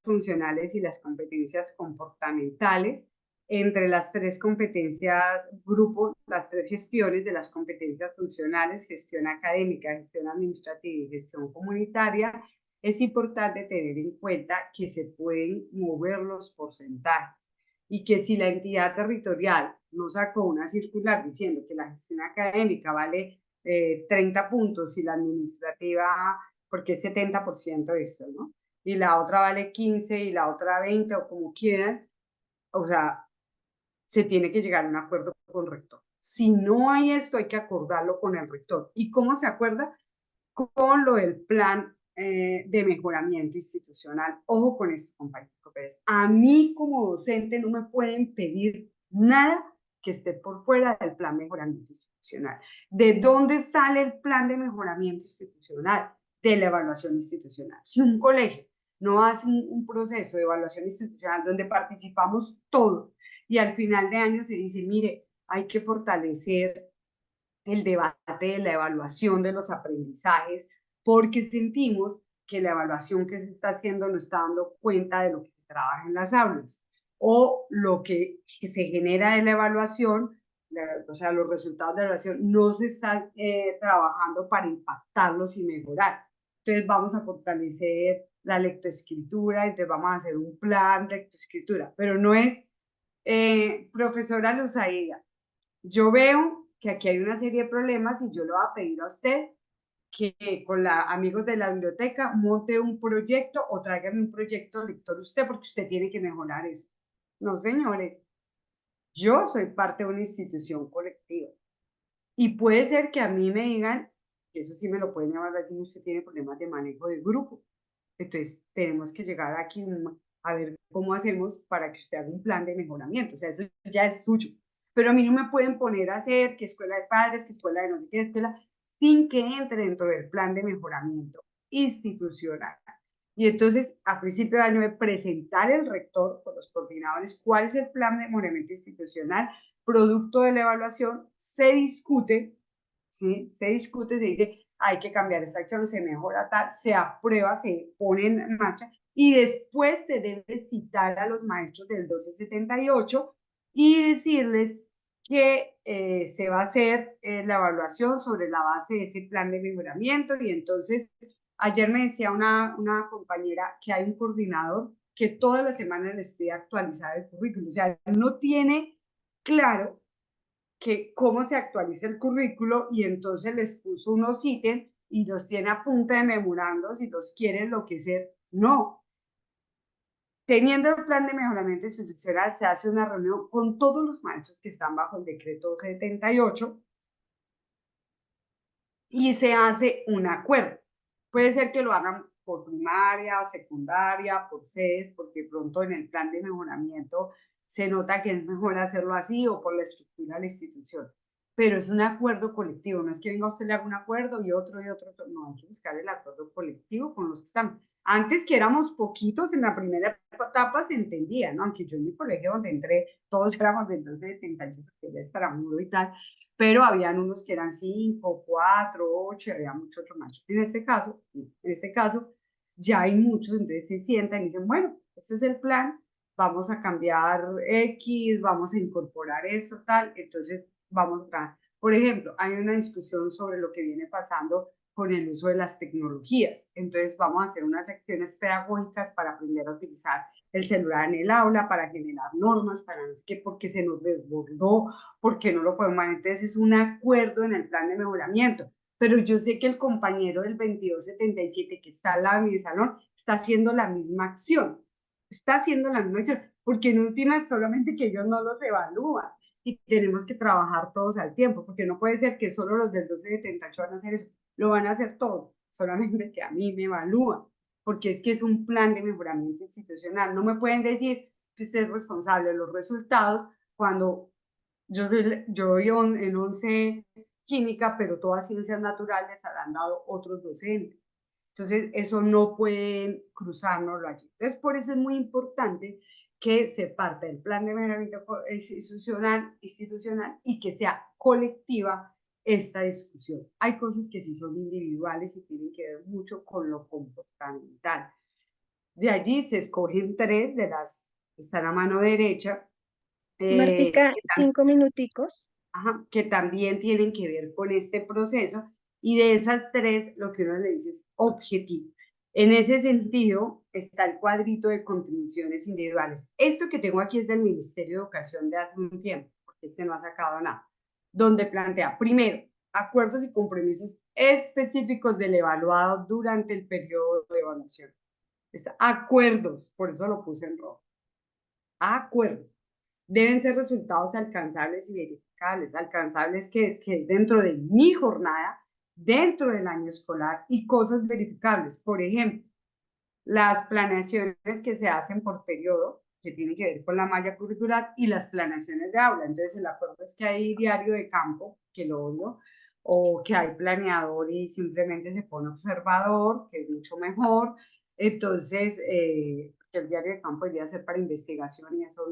funcionales y las competencias comportamentales. Entre las tres competencias, grupo, las tres gestiones de las competencias funcionales, gestión académica, gestión administrativa y gestión comunitaria, es importante tener en cuenta que se pueden mover los porcentajes y que si la entidad territorial no sacó una circular diciendo que la gestión académica vale 30 puntos y la administrativa, porque es 70% de esto, ¿no? Y la otra vale 15 y la otra 20 o como quieran, o sea, se tiene que llegar a un acuerdo con el rector. Si no hay esto, hay que acordarlo con el rector. ¿Y cómo se acuerda? Con lo del plan de mejoramiento institucional. Ojo con esto, compañero Pérez. A mí como docente no me pueden pedir nada que esté por fuera del plan de mejoramiento institucional. ¿De dónde sale el plan de mejoramiento institucional? De la evaluación institucional. Si un colegio no hace un proceso de evaluación institucional donde participamos todos y al final de año se dice, mire, hay que fortalecer el debate de la evaluación de los aprendizajes, porque sentimos que la evaluación que se está haciendo no está dando cuenta de lo que se trabaja en las aulas, o lo que se genera de la evaluación, o sea, los resultados de la evaluación no se están trabajando para impactarlos y mejorar. Entonces vamos a fortalecer la lectoescritura, entonces vamos a hacer un plan de lectoescritura, pero no es, profesora Luzaida, yo veo que aquí hay una serie de problemas y yo le voy a pedir a usted que con amigos de la biblioteca monte un proyecto o tráigame un proyecto lector usted porque usted tiene que mejorar eso. No, señores, yo soy parte de una institución colectiva Y puede ser que a mí me digan, que eso sí me lo pueden llamar así, usted tiene problemas de manejo de grupo. Entonces, tenemos que llegar aquí a ver cómo hacemos para que usted haga un plan de mejoramiento. O sea, eso ya es suyo. Pero a mí no me pueden poner a hacer que escuela de padres, que escuela de no sé qué, escuela, sin que entre dentro del plan de mejoramiento institucional. Y entonces, a principio de año, de presentar el rector con los coordinadores cuál es el plan de mejoramiento institucional, producto de la evaluación, se discute, ¿sí? Se discute, se dice, hay que cambiar esta acción, se mejora tal, se aprueba, se pone en marcha, y después se debe citar a los maestros del 1278 y decirles que se va a hacer la evaluación sobre la base de ese plan de mejoramiento. Y entonces ayer me decía una compañera que hay un coordinador que todas las semanas les pide actualizar el currículum. O sea, no tiene claro que cómo se actualiza el currículo, y entonces les puso unos ítems y los tiene a punta de memorandos y los quiere enloquecer. No. Teniendo el plan de mejoramiento institucional, se hace una reunión con todos los maestros que están bajo el decreto 78 y se hace un acuerdo. Puede ser que lo hagan por primaria, secundaria, por sedes, porque pronto en el plan de mejoramiento se nota que es mejor hacerlo así, o por la estructura de la institución. Pero es un acuerdo colectivo, no es que venga usted le haga un acuerdo y otro, no, hay que buscar el acuerdo colectivo con los que estamos. Antes, que éramos poquitos en la primera etapa, se entendía, ¿no? Aunque yo en mi colegio donde entré, todos éramos de 1278, que ya estará mudo y tal, pero habían unos que eran 5, 4, 8, había mucho otro macho. En este caso, ya hay muchos, entonces se sientan y dicen, bueno, este es el plan, vamos a cambiar X, vamos a incorporar esto, tal, entonces vamos a... Por ejemplo, hay una discusión sobre lo que viene pasando con el uso de las tecnologías. Entonces vamos a hacer unas acciones pedagógicas para aprender a utilizar el celular en el aula, para generar normas, para no sé qué, porque se nos desbordó, porque no lo podemos manejar. Entonces es un acuerdo en el plan de mejoramiento. Pero yo sé que el compañero del 2277 que está al lado de mi salón está haciendo la misma acción. Está haciendo la misma acción, porque en última es solamente que ellos no los evalúan. Y tenemos que trabajar todos al tiempo, porque no puede ser que solo los del 1278 van a hacer eso. Lo van a hacer todos, solamente que a mí me evalúan, porque es que es un plan de mejoramiento institucional. No me pueden decir que usted es responsable de los resultados cuando yo doy en 11 química, pero todas ciencias naturales se han dado otros docentes. Entonces, eso no pueden cruzárnoslo allí. Entonces, por eso es muy importante que se parta del plan de mejoramiento institucional y que sea colectiva esta discusión. Hay cosas que sí son individuales y tienen que ver mucho con lo comportamental. De allí se escogen 3 de las que están a mano derecha, Martica, 5 minuticos. que también tienen que ver con este proceso, y de esas 3 lo que uno le dice es objetivo. En ese sentido está el cuadrito de contribuciones individuales. Esto que tengo aquí es del Ministerio de Educación de hace un tiempo, porque este no ha sacado nada, donde plantea, primero, acuerdos y compromisos específicos del evaluado durante el periodo de evaluación. Es acuerdos, por eso lo puse en rojo. Acuerdos. Deben ser resultados alcanzables y verificables. Alcanzables que es dentro de mi jornada, dentro del año escolar, y cosas verificables. Por ejemplo, las planeaciones que se hacen por periodo, que tienen que ver con la malla curricular, y las planeaciones de aula. Entonces, el acuerdo es que hay diario de campo, que lo odio, o que hay planeador y simplemente se pone observador, que es mucho mejor. Entonces, el diario de campo debería ser para investigación, y eso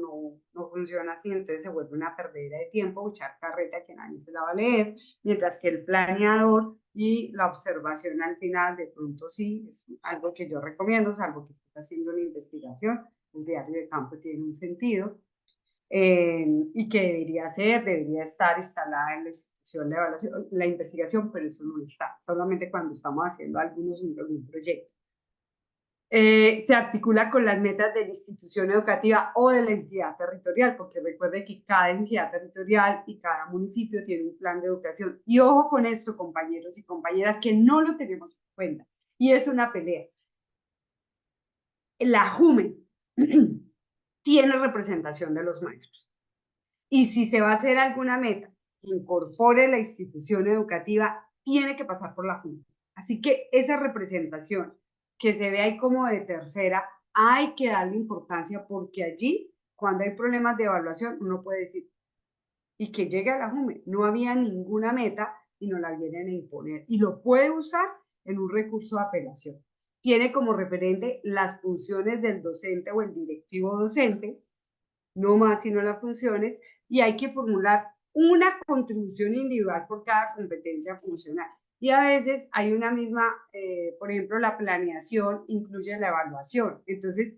no funciona así. Entonces se vuelve una perdera de tiempo, echar carreta que nadie se la va a leer, mientras que el planeador y la observación al final de pronto sí es algo que yo recomiendo, salvo que estés haciendo una investigación. El diario de campo tiene un sentido, y que debería estar instalada en la institución de evaluación, la investigación, pero eso no está, solamente cuando estamos haciendo algún proyecto. Se articula con las metas de la institución educativa o de la entidad territorial, porque recuerde que cada entidad territorial y cada municipio tiene un plan de educación. Y ojo con esto, compañeros y compañeras, que no lo tenemos en cuenta, y es una pelea. La JUME tiene representación de los maestros, y si se va a hacer alguna meta que incorpore la institución educativa tiene que pasar por la Junta. Así que esa representación que se ve ahí como de tercera, hay que darle importancia porque allí, cuando hay problemas de evaluación, uno puede decir, y que llegue a la JUME, no había ninguna meta y no la vienen a imponer. Y lo puede usar en un recurso de apelación. Tiene como referente las funciones del docente o el directivo docente, no más sino las funciones, y hay que formular una contribución individual por cada competencia funcional. Y a veces hay una misma, por ejemplo, la planeación incluye la evaluación. Entonces,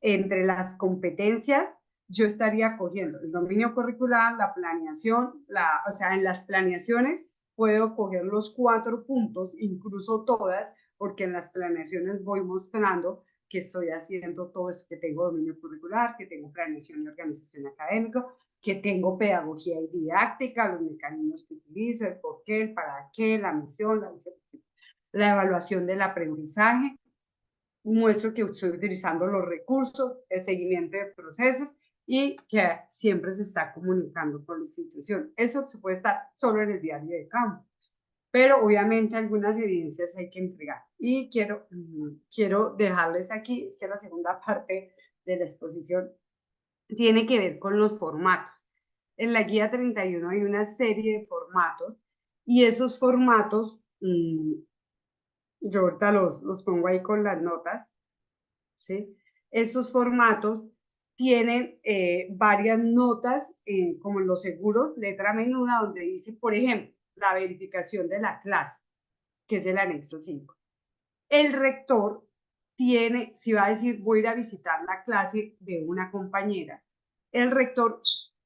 entre las competencias, yo estaría cogiendo el dominio curricular, la planeación, o sea, en las planeaciones puedo coger los 4 puntos, incluso todas, porque en las planeaciones voy mostrando que estoy haciendo todo eso, que tengo dominio curricular, que tengo planeación y organización académica, que tengo pedagogía y didáctica, los mecanismos que utilizo, el por qué, el para qué, la misión, la evaluación del aprendizaje, muestro que estoy utilizando los recursos, el seguimiento de procesos y que siempre se está comunicando con la institución. Eso se puede estar solo en el diario de campo, pero obviamente algunas evidencias hay que entregar. Y quiero dejarles aquí, es que la segunda parte de la exposición tiene que ver con los formatos. En la guía 31 hay una serie de formatos y esos formatos, yo ahorita los pongo ahí con las notas, ¿sí? Esos formatos tienen varias notas, como en los seguros, letra menuda, donde dice, por ejemplo, la verificación de la clase, que es el anexo 5. El rector tiene, si va a decir, voy a ir a visitar la clase de una compañera, el rector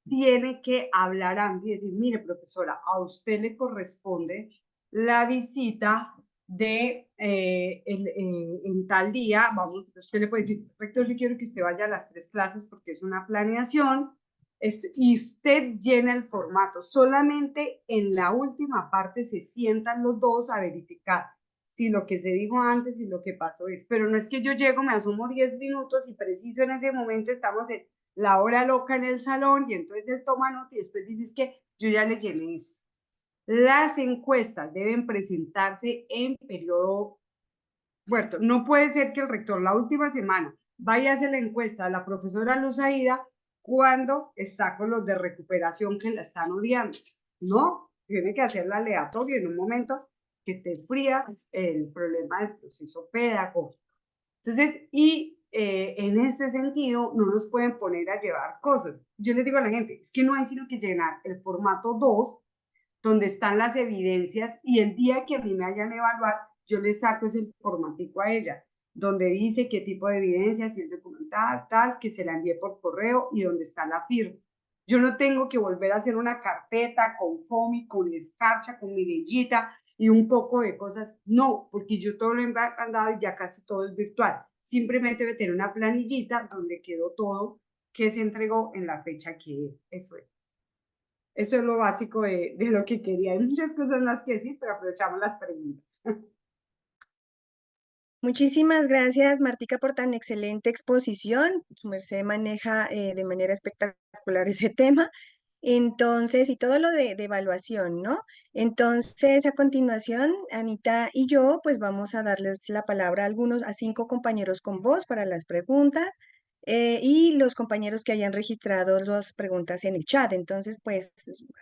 tiene que hablar antes y decir, mire, profesora, a usted le corresponde la visita de en tal día, vamos, usted le puede decir, rector, yo quiero que usted vaya a las 3 clases porque es una planeación, y usted llena el formato. Solamente en la última parte se sientan los dos a verificar si lo que se dijo antes y lo que pasó es, pero no es que yo llego, me asumo 10 minutos y preciso en ese momento estamos en la hora loca en el salón y entonces él toma nota y después dices que yo ya le llené eso. Las encuestas deben presentarse en periodo, bueno, no puede ser que el rector la última semana vaya a hacer la encuesta a la profesora Luz Aida cuando está con los de recuperación que la están odiando. No, tiene que hacerla aleatoria en un momento que esté fría el problema del proceso pedagógico. Entonces, en este sentido, no nos pueden poner a llevar cosas. Yo les digo a la gente, es que no hay sino que llenar el formato 2, donde están las evidencias, y el día que a mí me vayan a evaluar, yo les saco ese formatico a ella, donde dice qué tipo de evidencia, si es documental, tal, que se la envíe por correo y donde está la firma. Yo no tengo que volver a hacer una carpeta con FOMI, con escarcha, con mirillita y un poco de cosas. No, porque yo todo lo he mandado y ya casi todo es virtual. Simplemente voy a tener una planillita donde quedó todo que se entregó en la fecha que eso es. Eso es lo básico de lo que quería. Hay muchas cosas más que decir, pero aprovechamos las preguntas. Muchísimas gracias, Martica, por tan excelente exposición. Su merced maneja de manera espectacular ese tema. Entonces, y todo lo de evaluación, ¿no? Entonces, a continuación, Anita y yo, pues vamos a darles la palabra a 5 compañeros con voz para las preguntas, y los compañeros que hayan registrado las preguntas en el chat. Entonces, pues,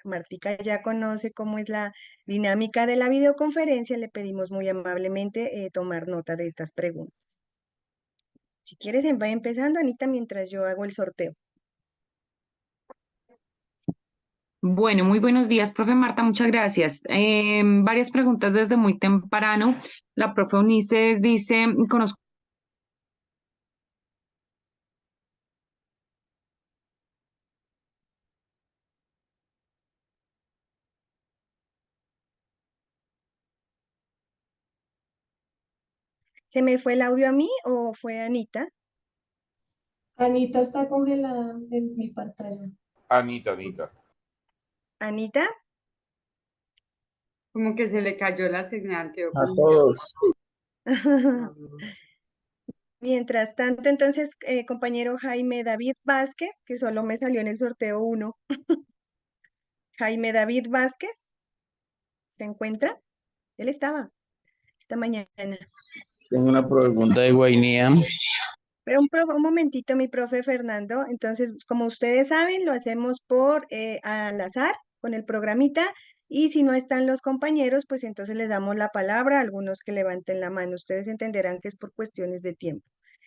Martica ya conoce cómo es la dinámica de la videoconferencia. Le pedimos muy amablemente tomar nota de estas preguntas. Si quieres, va empezando, Anita, mientras yo hago el sorteo. Bueno, muy buenos días, profe Marta, muchas gracias. Varias preguntas desde muy temprano. La profe Unices dice, conozco ¿Se me fue el audio a mí o fue a Anita? Anita está congelada en mi pantalla. Anita. ¿Anita? Como que se le cayó la señal, quedó A con... todos. Mientras tanto, entonces, compañero Jaime David Vázquez, que solo me salió en el sorteo 1. Jaime David Vázquez, ¿se encuentra? Él estaba esta mañana. Tengo una pregunta de Guainía. Pero un momentito, mi profe Fernando. Entonces, como ustedes saben, lo hacemos por al azar con el programita. Y si no están los compañeros, pues entonces les damos la palabra a algunos que levanten la mano. Ustedes entenderán que es por cuestiones de tiempo.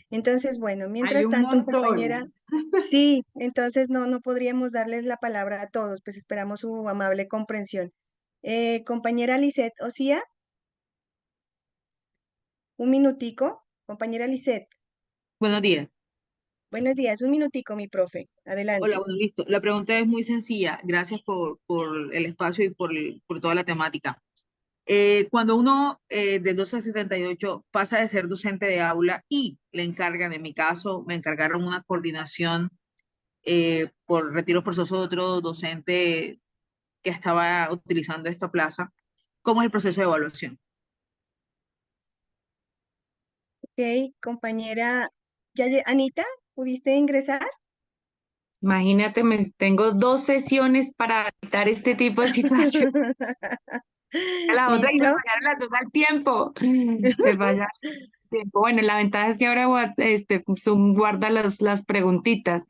Entonces, bueno, Hay mientras un tanto, compañera, montón. sí, entonces no podríamos darles la palabra a todos, pues esperamos su amable comprensión. Compañera Lisette Ocía, un minutico. Compañera Lisette, Buenos días. buenos días, un minutico, mi profe. Hola, Adelante. bueno, listo. La pregunta es muy sencilla. Gracias por el espacio y por toda la temática. Cuando uno de 12 a 78 pasa de ser docente de aula y le encargan, en mi caso, me encargaron una coordinación por retiro forzoso de otro docente que estaba utilizando esta plaza, ¿cómo es el proceso de evaluación? Ok, compañera, Anita, ¿pudiste ingresar? Imagínate, tengo 2 sesiones para evitar este tipo de situaciones. A la otra y me ¿Listo? fallaron las dos al tiempo. Me falla el tiempo. Bueno, la ventaja es que ahora Zoom guarda las preguntitas.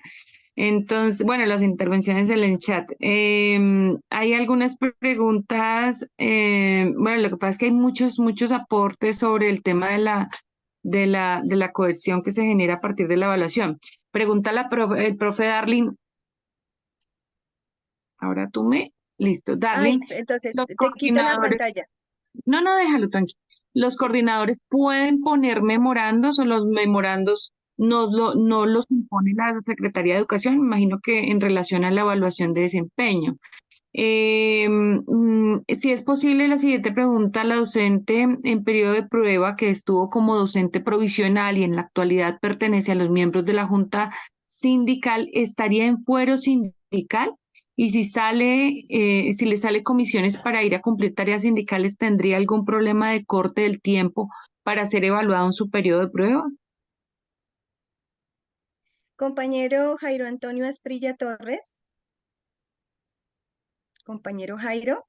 Entonces, bueno, las intervenciones en el chat. Hay algunas preguntas. Bueno, lo que pasa es que hay muchos aportes sobre el tema de la cohesión que se genera a partir de la evaluación. Pregunta el profe Darling. Ahora listo. Ay, Darling, entonces los te quito la coordinadores. pantalla. No, déjalo tranquilo. Los Sí. coordinadores pueden poner memorandos o los memorandos no los impone la Secretaría de Educación, me imagino que en relación a la evaluación de desempeño. Si es posible, la siguiente pregunta, la docente en periodo de prueba que estuvo como docente provisional y en la actualidad pertenece a los miembros de la Junta Sindical, ¿estaría en fuero sindical? Y si le sale comisiones para ir a cumplir tareas sindicales, ¿tendría algún problema de corte del tiempo para ser evaluado en su periodo de prueba? Compañero Jairo Antonio Asprilla Torres. Compañero Jairo.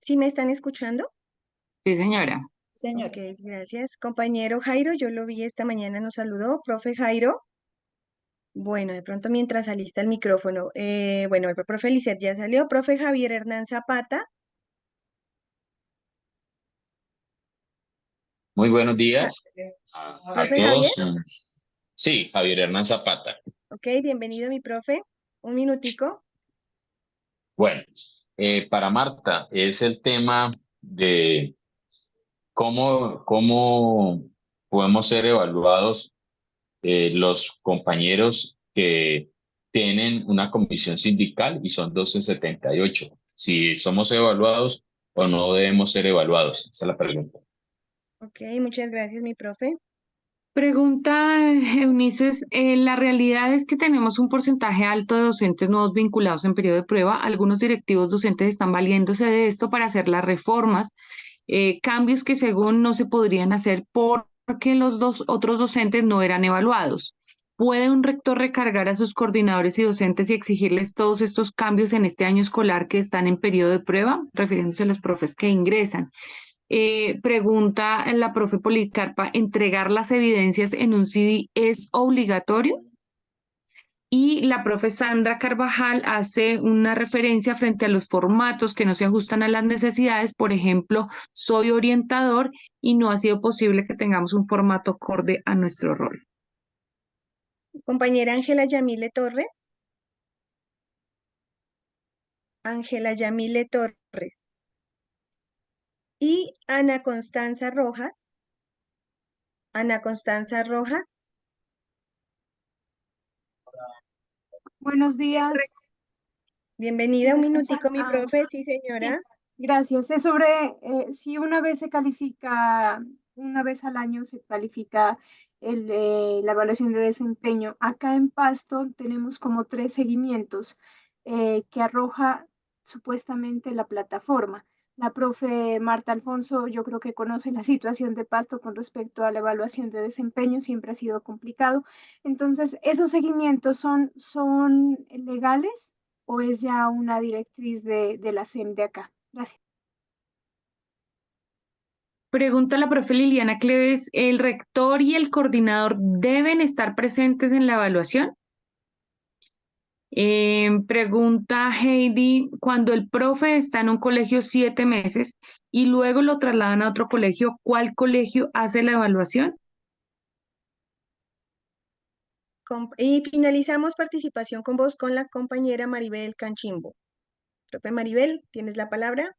¿Sí me están escuchando? Sí, señora. Señor. Ok, gracias. Compañero Jairo, yo lo vi esta mañana, nos saludó. Profe Jairo. Bueno, de pronto mientras alista el micrófono. Bueno, el profe Lisset ya salió. Profe Javier Hernán Zapata. Muy buenos Ja- días a profe Javier. todos. Sí, Javier Hernán Zapata. Ok, bienvenido, mi profe. Un minutico. Bueno, para Marta es el tema de cómo podemos ser evaluados los compañeros que tienen una comisión sindical y son 278. Si somos evaluados o no debemos ser evaluados. Esa es la pregunta. Ok, muchas gracias, mi profe. Pregunta Eunices, la realidad es que tenemos un porcentaje alto de docentes nuevos vinculados en periodo de prueba. Algunos directivos docentes están valiéndose de esto para hacer las reformas, cambios que según no se podrían hacer porque los otros docentes no eran evaluados. ¿Puede un rector recargar a sus coordinadores y docentes y exigirles todos estos cambios en este año escolar que están en periodo de prueba, refiriéndose a los profes que ingresan? Pregunta la profe Policarpa, ¿entregar las evidencias en un CD es obligatorio? Y la profe Sandra Carvajal hace una referencia frente a los formatos que no se ajustan a las necesidades. Por ejemplo, soy orientador y no ha sido posible que tengamos un formato acorde a nuestro rol. Compañera Ángela Yamile Torres. Ángela Yamile Torres. Y Ana Constanza Rojas. Ana Constanza Rojas. Buenos días. Bienvenida, ¿Sí un me escuchan? minutico, mi profe. Sí, señora. Sí, gracias. Es sobre si una vez se califica, una vez al año se califica la evaluación de desempeño. Acá en Pasto tenemos como 3 seguimientos que arroja supuestamente la plataforma. La profe Marta Alfonso, yo creo que conoce la situación de Pasto con respecto a la evaluación de desempeño, siempre ha sido complicado. Entonces, ¿esos seguimientos son legales o es ya una directriz de la SEM de acá? Gracias. Pregunta la profe Liliana Cleves, ¿el rector y el coordinador deben estar presentes en la evaluación? Pregunta Heidi, cuando el profe está en un colegio 7 meses y luego lo trasladan a otro colegio, ¿cuál colegio hace la evaluación? Y finalizamos participación con vos con la compañera Maribel Canchimbo. Profe Maribel, ¿tienes la palabra?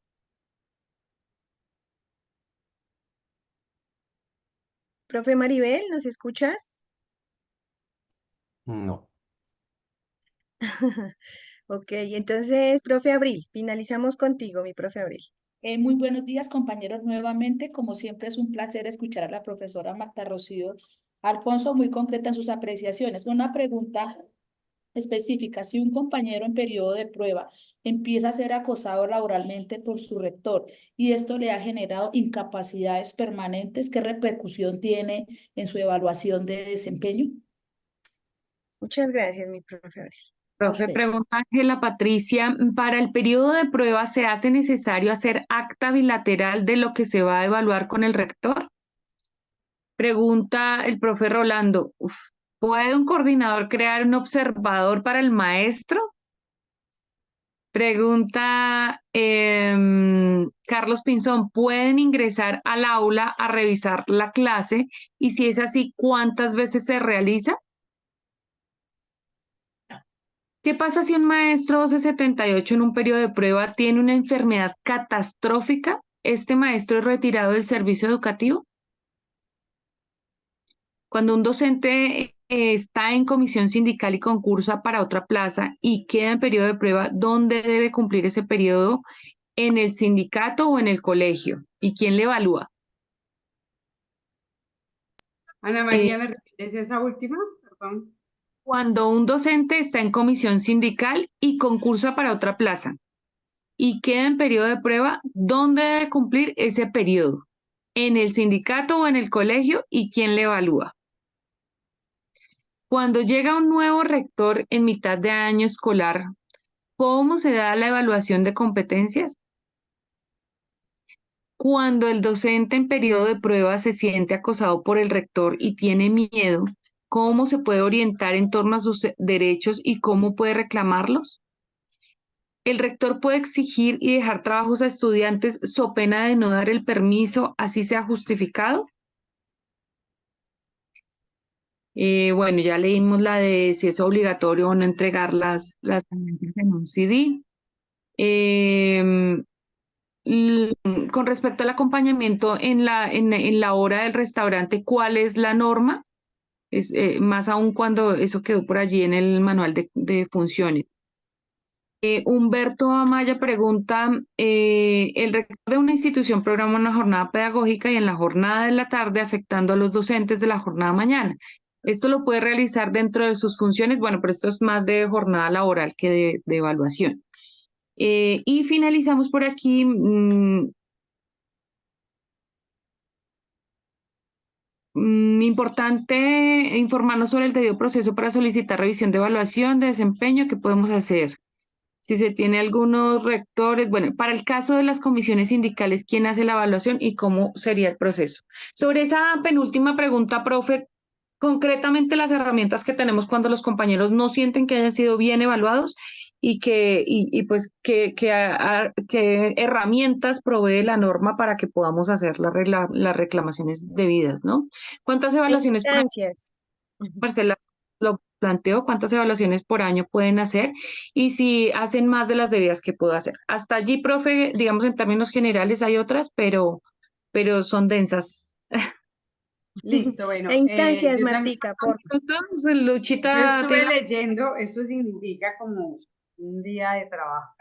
Profe Maribel, ¿nos escuchas? No. Ok, entonces, profe Abril, finalizamos contigo, mi profe Abril. Muy buenos días, compañeros, nuevamente. Como siempre, es un placer escuchar a la profesora Marta Rocío Alfonso, muy concreta en sus apreciaciones. Una pregunta específica. Si un compañero en periodo de prueba empieza a ser acosado laboralmente por su rector y esto le ha generado incapacidades permanentes, ¿qué repercusión tiene en su evaluación de desempeño? Muchas gracias, mi profe Abril. Profe, pregunta Ángela Patricia, ¿para el periodo de prueba se hace necesario hacer acta bilateral de lo que se va a evaluar con el rector? Pregunta el profe Rolando, ¿puede un coordinador crear un observador para el maestro? Pregunta Carlos Pinzón, ¿pueden ingresar al aula a revisar la clase? Y si es así, ¿cuántas veces se realiza? ¿Qué pasa si un maestro 1278 en un periodo de prueba tiene una enfermedad catastrófica? ¿Este maestro es retirado del servicio educativo? Cuando un docente está en comisión sindical y concursa para otra plaza y queda en periodo de prueba, ¿dónde debe cumplir ese periodo? ¿En el sindicato o en el colegio? ¿Y quién le evalúa? Ana María, ¿me repites esa última? Perdón. Cuando un docente está en comisión sindical y concursa para otra plaza y queda en periodo de prueba, ¿dónde debe cumplir ese periodo? ¿En el sindicato o en el colegio? ¿Y quién le evalúa? Cuando llega un nuevo rector en mitad de año escolar, ¿cómo se da la evaluación de competencias? Cuando el docente en periodo de prueba se siente acosado por el rector y tiene miedo, ¿cómo se puede orientar en torno a sus derechos y cómo puede reclamarlos? El rector puede exigir y dejar trabajos a estudiantes so pena de no dar el permiso, así sea justificado. Bueno, ya leímos la de si es obligatorio o no entregar las herramientas en un CD. Con respecto al acompañamiento en la hora del restaurante, ¿cuál es la norma? Más aún cuando eso quedó por allí en el manual de funciones. Humberto Amaya pregunta, el rector de una institución programa una jornada pedagógica y en la jornada de la tarde afectando a los docentes de la jornada mañana. ¿Esto lo puede realizar dentro de sus funciones? Bueno, pero esto es más de jornada laboral que de evaluación. Y finalizamos por aquí. Importante informarnos sobre el debido proceso para solicitar revisión de evaluación de desempeño. ¿Qué podemos hacer? Si se tiene algunos rectores, bueno, para el caso de las comisiones sindicales, ¿quién hace la evaluación y cómo sería el proceso? Sobre esa penúltima pregunta, profe, concretamente las herramientas que tenemos cuando los compañeros no sienten que hayan sido bien evaluados y pues qué herramientas provee la norma para que podamos hacer las reclamaciones debidas, ¿no? ¿Cuántas evaluaciones por año? Instancias. Marcela lo planteó, cuántas evaluaciones por año pueden hacer y si hacen más de las debidas que puedo hacer. Hasta allí, profe, digamos en términos generales hay otras, pero son densas. Listo, bueno. E instancias, Yo también, Martica, por Entonces, yo Luchita estuve tiene leyendo, esto significa como un día de trabajo.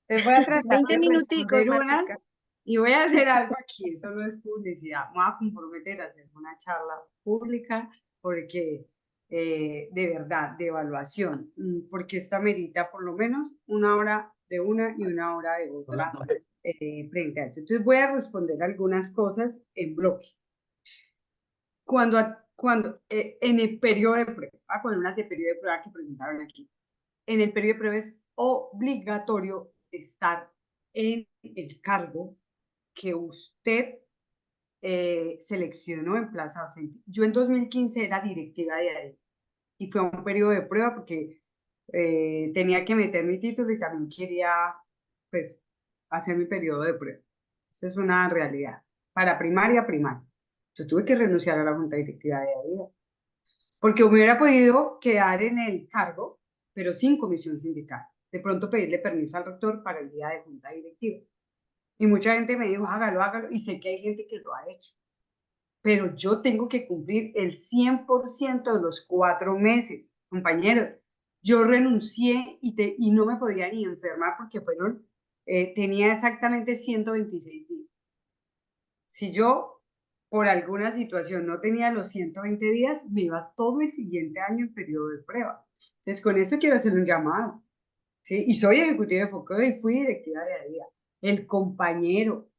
Entonces voy a tratar 20 de minuticos, responder una Martica. y voy a hacer algo aquí, eso no es publicidad, me voy a comprometer a hacer una charla pública porque de verdad, de evaluación, porque esto amerita por lo menos una hora de una y una hora de otra. frente a eso. Entonces voy a responder algunas cosas en bloque. Cuando en el periodo de prueba, voy a poner unas de periodo de prueba que preguntaron aquí. En el periodo de prueba es obligatorio estar en el cargo que usted seleccionó en plaza docente. Yo en 2015 era directiva de ahí y fue un periodo de prueba porque tenía que meter mi título y también quería pues hacer mi periodo de prueba. Esa es una realidad. Para primaria. Yo tuve que renunciar a la junta directiva de ahí porque me hubiera podido quedar en el cargo, pero sin comisión sindical. De pronto pedirle permiso al rector para el día de junta directiva. Y mucha gente me dijo, hágalo, y sé que hay gente que lo ha hecho. Pero yo tengo que cumplir el 100% de los 4 meses, compañeros. Yo renuncié y no me podía ni enfermar porque tenía exactamente 126 días. Si yo, por alguna situación, no tenía los 120 días, me iba todo el siguiente año en periodo de prueba. Entonces, con esto quiero hacer un llamado. ¿Sí? Y soy ejecutiva de Focode y fui directiva de ADIA. El compañero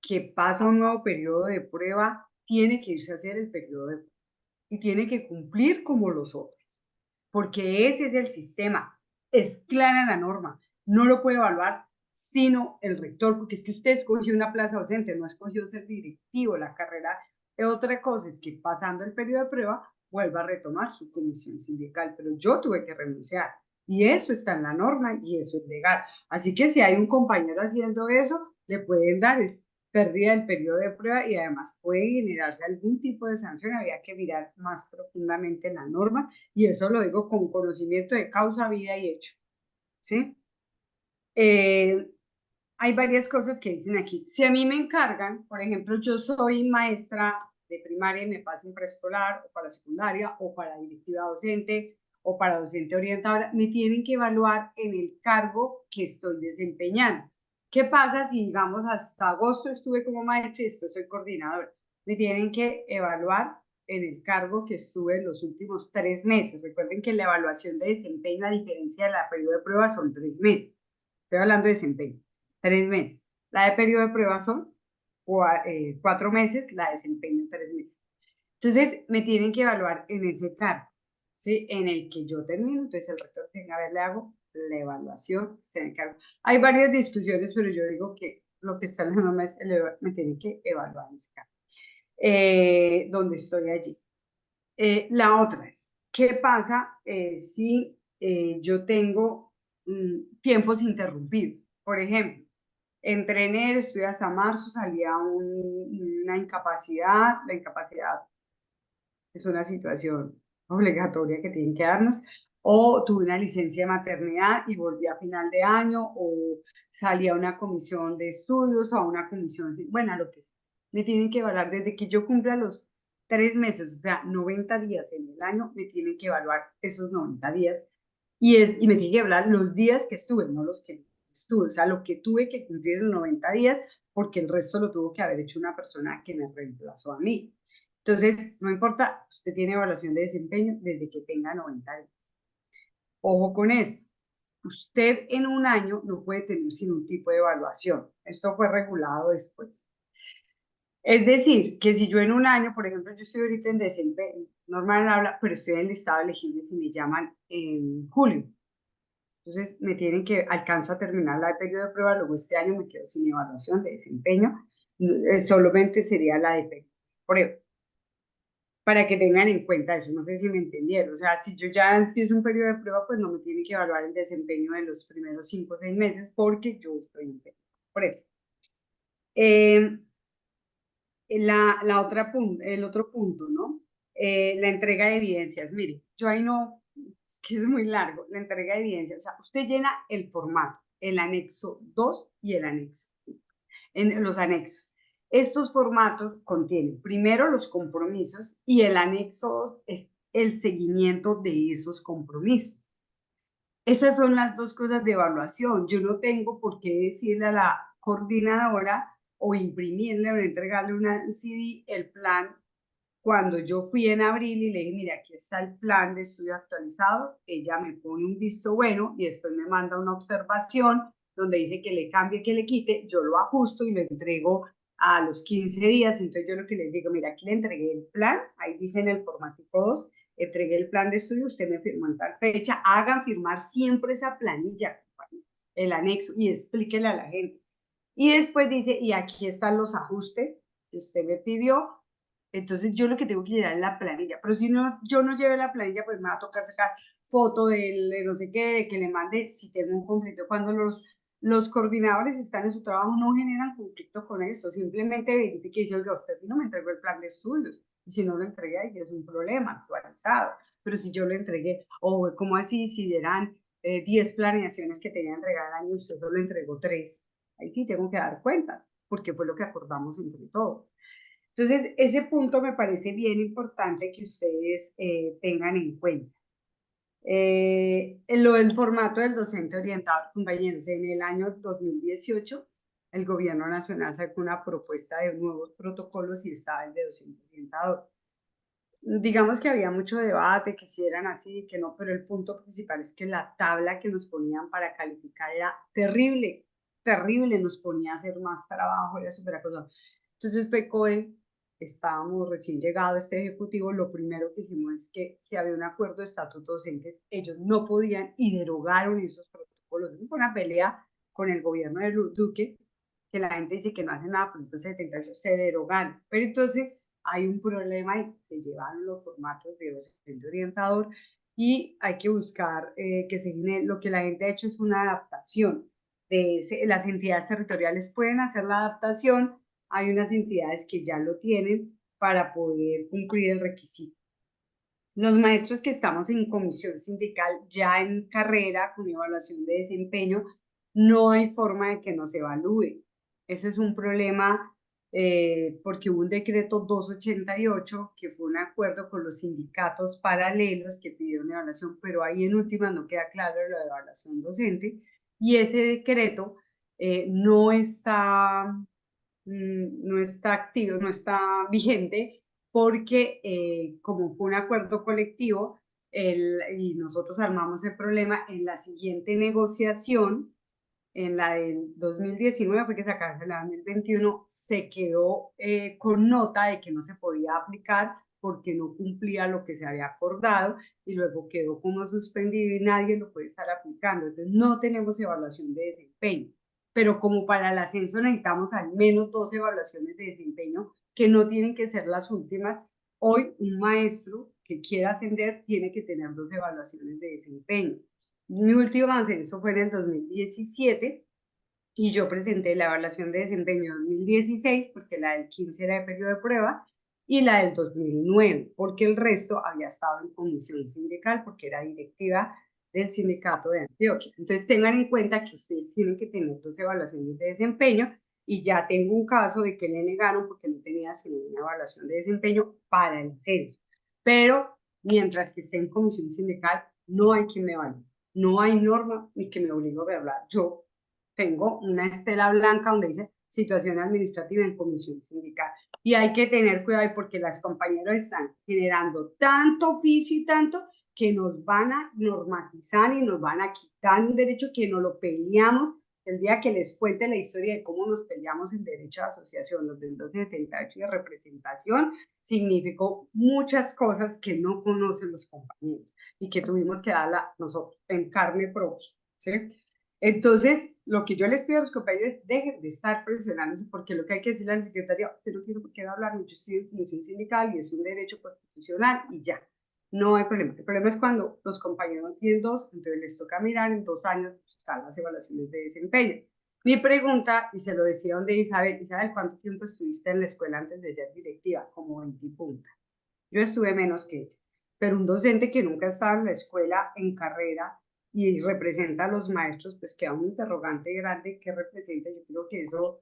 que pasa un nuevo periodo de prueba tiene que irse a hacer el periodo de prueba y tiene que cumplir como los otros, porque ese es el sistema, es clara la norma, no lo puede evaluar sino el rector, porque es que usted escogió una plaza docente, no escogió ser directivo, la carrera. Otra cosa es que pasando el periodo de prueba vuelva a retomar su comisión sindical, pero yo tuve que renunciar y eso está en la norma y eso es legal. Así que si hay un compañero haciendo eso, le pueden dar pérdida del periodo de prueba y además puede generarse algún tipo de sanción. Había que mirar más profundamente la norma y eso lo digo con conocimiento de causa, vida y hecho. ¿Sí? Hay varias cosas que dicen aquí. Si a mí me encargan, por ejemplo, yo soy maestra de primaria y me pasan preescolar o para secundaria o para directiva docente o para docente orientadora, me tienen que evaluar en el cargo que estoy desempeñando. ¿Qué pasa si, digamos, hasta agosto estuve como maestra y después soy coordinadora? Me tienen que evaluar en el cargo que estuve en los últimos 3 meses. Recuerden que la evaluación de desempeño, a diferencia de la periodo de prueba, son 3 meses. Estoy hablando de desempeño. 3 meses. La de periodo de prueba son 4 meses, la de desempeño 3 meses. Entonces, me tienen que evaluar en ese cargo, ¿sí? En el que yo termino, entonces el rector tiene, a ver, le hago la evaluación, está en el cargo. Hay varias discusiones, pero yo digo que lo que está en la norma es, me tienen que evaluar en ese cargo, donde estoy allí. La otra es, ¿qué pasa si yo tengo tiempos interrumpidos? Por ejemplo, entre enero, estuve hasta marzo, salía una incapacidad. La incapacidad es una situación obligatoria que tienen que darnos. O tuve una licencia de maternidad y volví a final de año, o salí a una comisión de estudios o a una comisión, bueno, lo que sea. Me tienen que evaluar desde que yo cumpla los 3 meses, o sea, 90 días en el año, me tienen que evaluar esos 90 días y me tienen que evaluar los días que estuve, no los que estuve, o sea, lo que tuve que cumplir en 90 días, porque el resto lo tuvo que haber hecho una persona que me reemplazó a mí. Entonces, no importa, usted tiene evaluación de desempeño desde que tenga 90 días. Ojo con esto, usted en un año no puede tener sin un tipo de evaluación. Esto fue regulado después. Es decir, que si yo en un año, por ejemplo, yo estoy ahorita en desempeño, normal habla, pero estoy en listado elegible si me llaman en julio. Entonces, me tienen que, alcanzo a terminar la periodo de prueba, luego este año me quedo sin evaluación de desempeño, solamente sería la de prueba. Para que tengan en cuenta eso, no sé si me entendieron. O sea, si yo ya empiezo un periodo de prueba, pues no me tiene que evaluar el desempeño de los primeros 5 o 6 meses porque yo estoy en periodo. Por eso. El otro punto, ¿no? La entrega de evidencias. Mire, yo ahí no, es que es muy largo, la entrega de evidencias. O sea, usted llena el formato, el anexo 2 y el anexo 5, en los anexos. Estos formatos contienen primero los compromisos y el anexo 2 es el seguimiento de esos compromisos. Esas son las dos cosas de evaluación. Yo no tengo por qué decirle a la coordinadora o imprimirle o entregarle una CD el plan. Cuando yo fui en abril y le dije, mira, aquí está el plan de estudio actualizado, ella me pone un visto bueno y después me manda una observación donde dice que le cambie, que le quite, yo lo ajusto y lo entrego a los 15 días. Entonces yo lo que les digo, mira, aquí le entregué el plan, ahí dice en el formático 2, entregué el plan de estudio, usted me firmó en tal fecha, hagan firmar siempre esa planilla, el anexo, y explíquele a la gente. Y después dice, y aquí están los ajustes que usted me pidió. Entonces yo lo que tengo que llevar es la planilla, pero si no, yo no llevo la planilla, pues me va a tocar sacar foto de no sé qué, de que le mande si tengo un conflicto. Cuando los coordinadores están en su trabajo, no generan conflicto con esto, simplemente verifique y dice, oiga, usted no me entregó el plan de estudios, y si no lo entregué, ahí es un problema actualizado, pero si yo lo entregué, o como así, si eran 10 planeaciones que tenían entregar al año, usted solo entregó 3, ahí sí tengo que dar cuentas, porque fue lo que acordamos entre todos. Entonces, ese punto me parece bien importante que ustedes tengan en cuenta. Lo del formato del docente orientador, compañeros, en el año 2018, el gobierno nacional sacó una propuesta de nuevos protocolos y estaba el de docente orientador. Digamos que había mucho debate, que si eran así, que no, pero el punto principal es que la tabla que nos ponían para calificar era terrible, terrible, nos ponía a hacer más trabajo, era súper acosado. Entonces FECODE, estábamos recién llegado a este ejecutivo, lo primero que hicimos es que si había un acuerdo de estatuto docentes, ellos no podían y derogaron esos protocolos. Fue una pelea con el gobierno de Duque, que la gente dice que no hace nada, pues entonces 78 se derogaron. Pero entonces hay un problema y se llevaron los formatos de docente orientador y hay que buscar que se genere, lo que la gente ha hecho es una adaptación. Las entidades territoriales pueden hacer la adaptación, hay unas entidades que ya lo tienen para poder cumplir el requisito. Los maestros que estamos en comisión sindical ya en carrera con evaluación de desempeño, no hay forma de que nos evalúe. Eso es un problema porque hubo un decreto 288 que fue un acuerdo con los sindicatos paralelos que pidieron evaluación, pero ahí en última no queda claro lo de evaluación docente y ese decreto no está activo, no está vigente porque como fue un acuerdo colectivo y nosotros armamos el problema en la siguiente negociación, en la del 2019 fue que sacarse la 2021, se quedó con nota de que no se podía aplicar porque no cumplía lo que se había acordado y luego quedó como suspendido y nadie lo puede estar aplicando. Entonces no tenemos evaluación de desempeño, pero como para el ascenso necesitamos al menos 2 evaluaciones de desempeño que no tienen que ser las últimas. Hoy un maestro que quiera ascender tiene que tener 2 evaluaciones de desempeño. Mi último ascenso fue en el 2017 y yo presenté la evaluación de desempeño 2016 porque la del 15 era de periodo de prueba y la del 2009 porque el resto había estado en comisión sindical porque era directiva del sindicato de Antioquia. Entonces tengan en cuenta que ustedes tienen que tener 2 evaluaciones de desempeño y ya tengo un caso de que le negaron porque no tenía sino una evaluación de desempeño para el censo. Pero mientras que esté en comisión sindical, no hay quien me evalúe. No hay norma ni que me obligue a hablar. Yo tengo una estela blanca donde dice situación administrativa en comisión sindical. Y hay que tener cuidado porque las compañeras están generando tanto oficio y tanto que nos van a normatizar y nos van a quitar un derecho que no lo peleamos. El día que les cuente la historia de cómo nos peleamos en derecho de asociación, los del 278 y de representación, significó muchas cosas que no conocen los compañeros y que tuvimos que darla nosotros en carne propia, ¿sí? Entonces, lo que yo les pido a los compañeros, dejen de estar presionándose, porque lo que hay que decirle a la secretaría, usted no tiene por qué hablar, yo estoy en función sindical y es un derecho constitucional y ya, no hay problema. El problema es cuando los compañeros no tienen 2, entonces les toca mirar en 2 años, están las evaluaciones de desempeño. Mi pregunta, y se lo decía donde Isabel, ¿cuánto tiempo estuviste en la escuela antes de ser directiva? Como 20 puntos. Yo estuve menos que ella, pero un docente que nunca estaba en la escuela en carrera y representa a los maestros, pues queda un interrogante grande que representa. Yo creo que eso,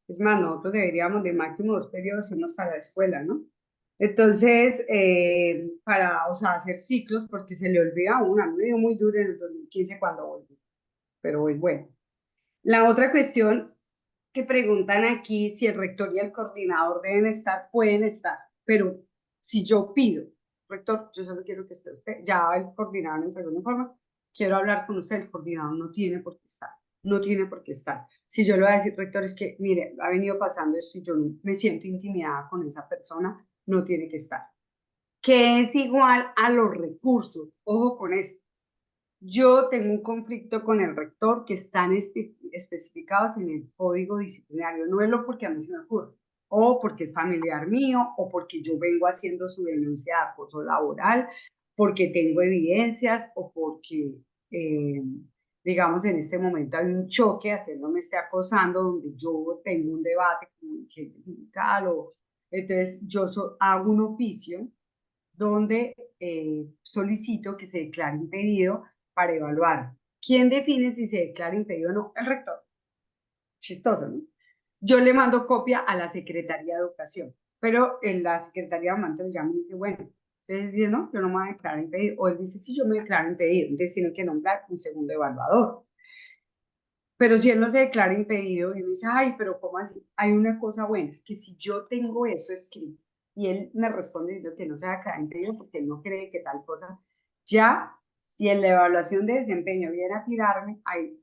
es más, nosotros deberíamos de máximo 2 periodos irnos para la escuela, ¿no? Entonces, o sea, hacer ciclos, porque se le olvida a uno, a mí me dio muy duro en el 2015 cuando volví, pero hoy bueno. La otra cuestión que preguntan aquí, si el rector y el coordinador deben estar, pueden estar, pero si yo pido, rector, yo solo quiero que esté usted, ya el coordinador me entregó un informe, quiero hablar con usted, el coordinador no tiene por qué estar. no tiene por qué estar. Si yo le voy a decir, rector, es que, mire, ha venido pasando esto y yo me siento intimidada con esa persona, no tiene que estar. Que es igual a los recursos. Ojo con esto. Yo tengo un conflicto con el rector que están especificados en el código disciplinario. No es lo porque a mí se me ocurre, o porque es familiar mío, o porque yo vengo haciendo su denuncia de acoso laboral, porque tengo evidencias, o porque, digamos, en este momento hay un choque, haciendo me esté acosando, donde yo tengo un debate con un dirigente sindical, entonces yo hago un oficio donde solicito que se declare impedido para evaluar. ¿Quién define si se declara impedido o no? El rector. Chistoso, ¿no? Yo le mando copia a la Secretaría de Educación, pero en la Secretaría de Educación ya me dice, bueno, entonces dice, no, yo no me voy a declarar impedido. O él dice, sí, yo me declaro impedido. Entonces tiene que nombrar un segundo evaluador. Pero si él no se declara impedido y me dice, ay, pero ¿cómo así? Hay una cosa buena, que si yo tengo eso escrito y él me responde diciendo que no se declara impedido porque él no cree que tal cosa, ya, si en la evaluación de desempeño viene a tirarme, hay